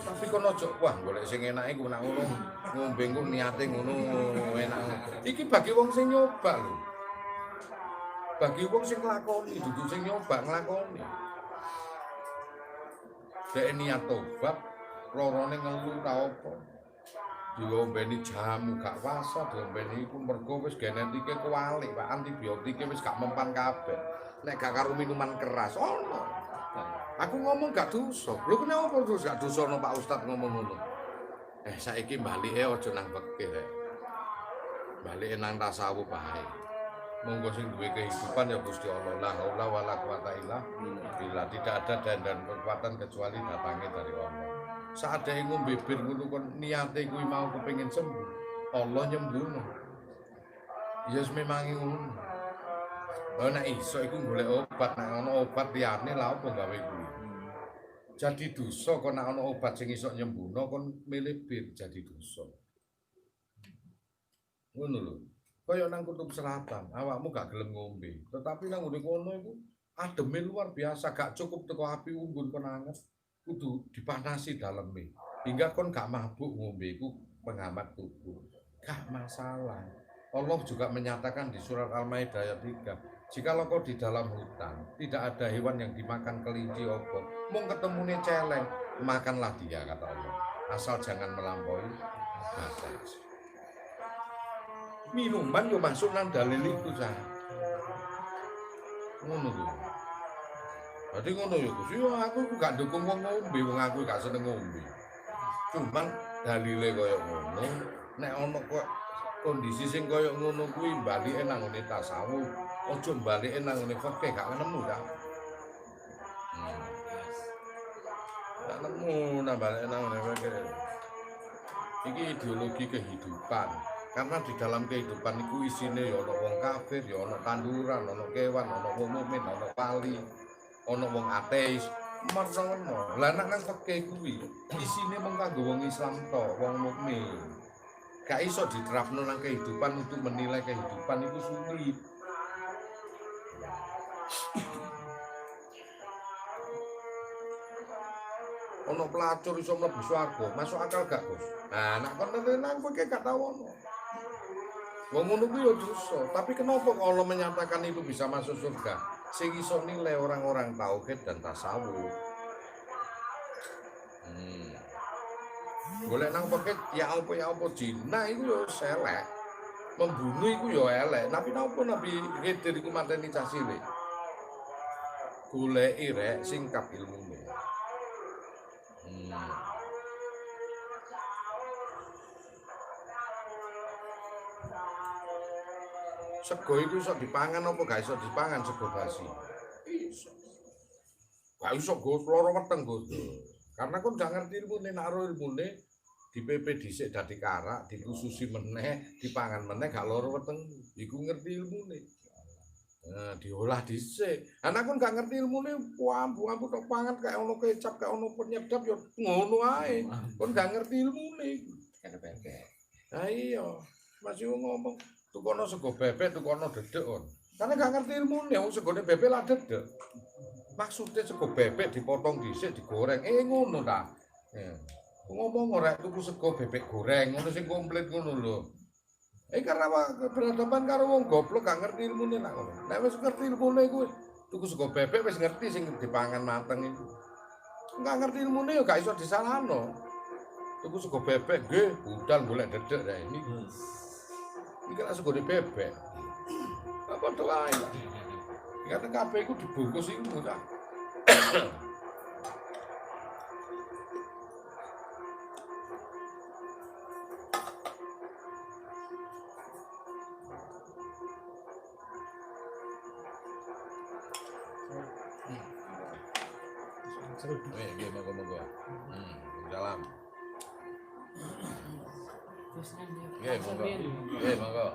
Tapi kon aja wah golek sing enake iku nak ngono ngombe ku niate ngono enak. Iki bagi wong sing nyoba lho. Bagi wong sing nglakoni, dudu sing nyoba nglakoni. Dek niat tobat, lorone ngelu ta apa. Diombeni jamu gak wasa, diombeni iku mergo wis genetike kuwalik, Pak. Antibiotike wis gak mempan kabeh. Nek gak karo minuman keras ono. Aku ngomong gak dosa. Lho kenapa terus gak dosa no Pak Ustadz ngomong ngono? Saiki balike aja nang fikih rek. Balike nang tasawuf bae. Monggo sing duwe kehidupan ya Gusti Allah. La haula wala quwata illa billah. Tidak ada dan kekuatan kecuali datangnya dari Allah. Saat ada yang ngombe bir ngono kon niate kuwi mau kepengin sembuh. Allah nyembuhno. Ya memang ngono. Nek iso iku golek obat, nek ana obat liyane lha opo gawe kuwi. Jadi dosa kok nek ana obat sing iso nyembuhno kon milih bir jadi dosa. Ngono lho. Kaya nang kutub selatan, awakmu gak gelem ngombe, tetapi nang ngene kono iku ademe luar biasa, gak cukup teko api unggun kon anget, kudu dipanasi daleme. Hingga kon gak mabuk ngombe iku penghambat tubuh. Gak masalah. Allah juga menyatakan di surat Al-Maidah ayat 3, jikalau kau di dalam hutan, tidak ada hewan yang dimakan kelinci opo, mau ketemune celeng, makanlah dia, kata Allah. Asal jangan melampaui batas. Minuman yo masuk nang dalil iku sah. Ngono lho. Dadi ngono yo Gus. Yo aku gak dukung wong ngombe, wong aku gak seneng ngombe. Cuman dalile koyo ngono, nek ana kok kondisi sing koyo ngono kuwi balike nang ngene tasawuf, aja balike nang ngene fikih gak nemu ta. Gak nemu nang balike nang ngene fikih. Iki ideologi kehidupan. Karena di dalam kehidupan itu isinya ya ono wong kafir, ya ono tanduran, ono kewan, ono wong mukmin, ono pali, ono wong ateis, marno. Lah nek nang fikih kuwi isine mung kanggo wong Islam to, wong mukmin. Gak iso diterapno nang kehidupan untuk menilai kehidupan itu sulit. Ono pelacur iso mlebu swarga, masuk akal gak, Gus? Nah, nek kon nang fikih gak tau ono. Wong ngono kuwi yo dosa, tapi kenapa kok Allah menyatakan itu bisa masuk surga? Sing iso nilai orang-orang tauhid dan tasawuf. Golek nang paket ya apa Cina iku yo elek. Membunuh iku yo elek, tapi napa Nabi Khidir iku mateni cah cilik. Goleki rek singkap ilmune. Sego iku iso dipangan apa gak iso dipangan sego basi? Iso. Gak iso Gus, loro weteng Gus. Karena kon gak ngerti ilmune, nek ora ilmune di PP dhisik dadi karak, dikususi meneh, dipangan meneh gak loro weteng. Iku ngerti ilmune. Nah, diolah dhisik. Anak kon gak ngerti ilmune, ambu tok pangan kayak ono kecap, kayak ono penyedap ya ngono ae. Kon gak ngerti ilmune. Nah iya, masih ngomong tukono sego bebek, tukono dedek on. Karena gak ngerti ilmune, wong segone bebek lah dedek. Maksudnya sego bebek dipotong dhisik digoreng, ngono ta. Ngomong ora tuku sego bebek goreng, ngono sing komplit ngono lho. Karena berhadapan karo wong goblok gak ngerti ilmune nak ngono. Nek wis ngerti ilmune iku tuku sego bebek wis ngerti sing dipangan mateng iku. Gak ngerti ilmune yo gak iso disalahno. Tuku sego bebek nggih, budal golek dedek ra ini. Iki lak sego bebek. Apa to ae lah. Kata kabeh iku dibungkus iku ta. Moga-moga. Dalam. Monggo.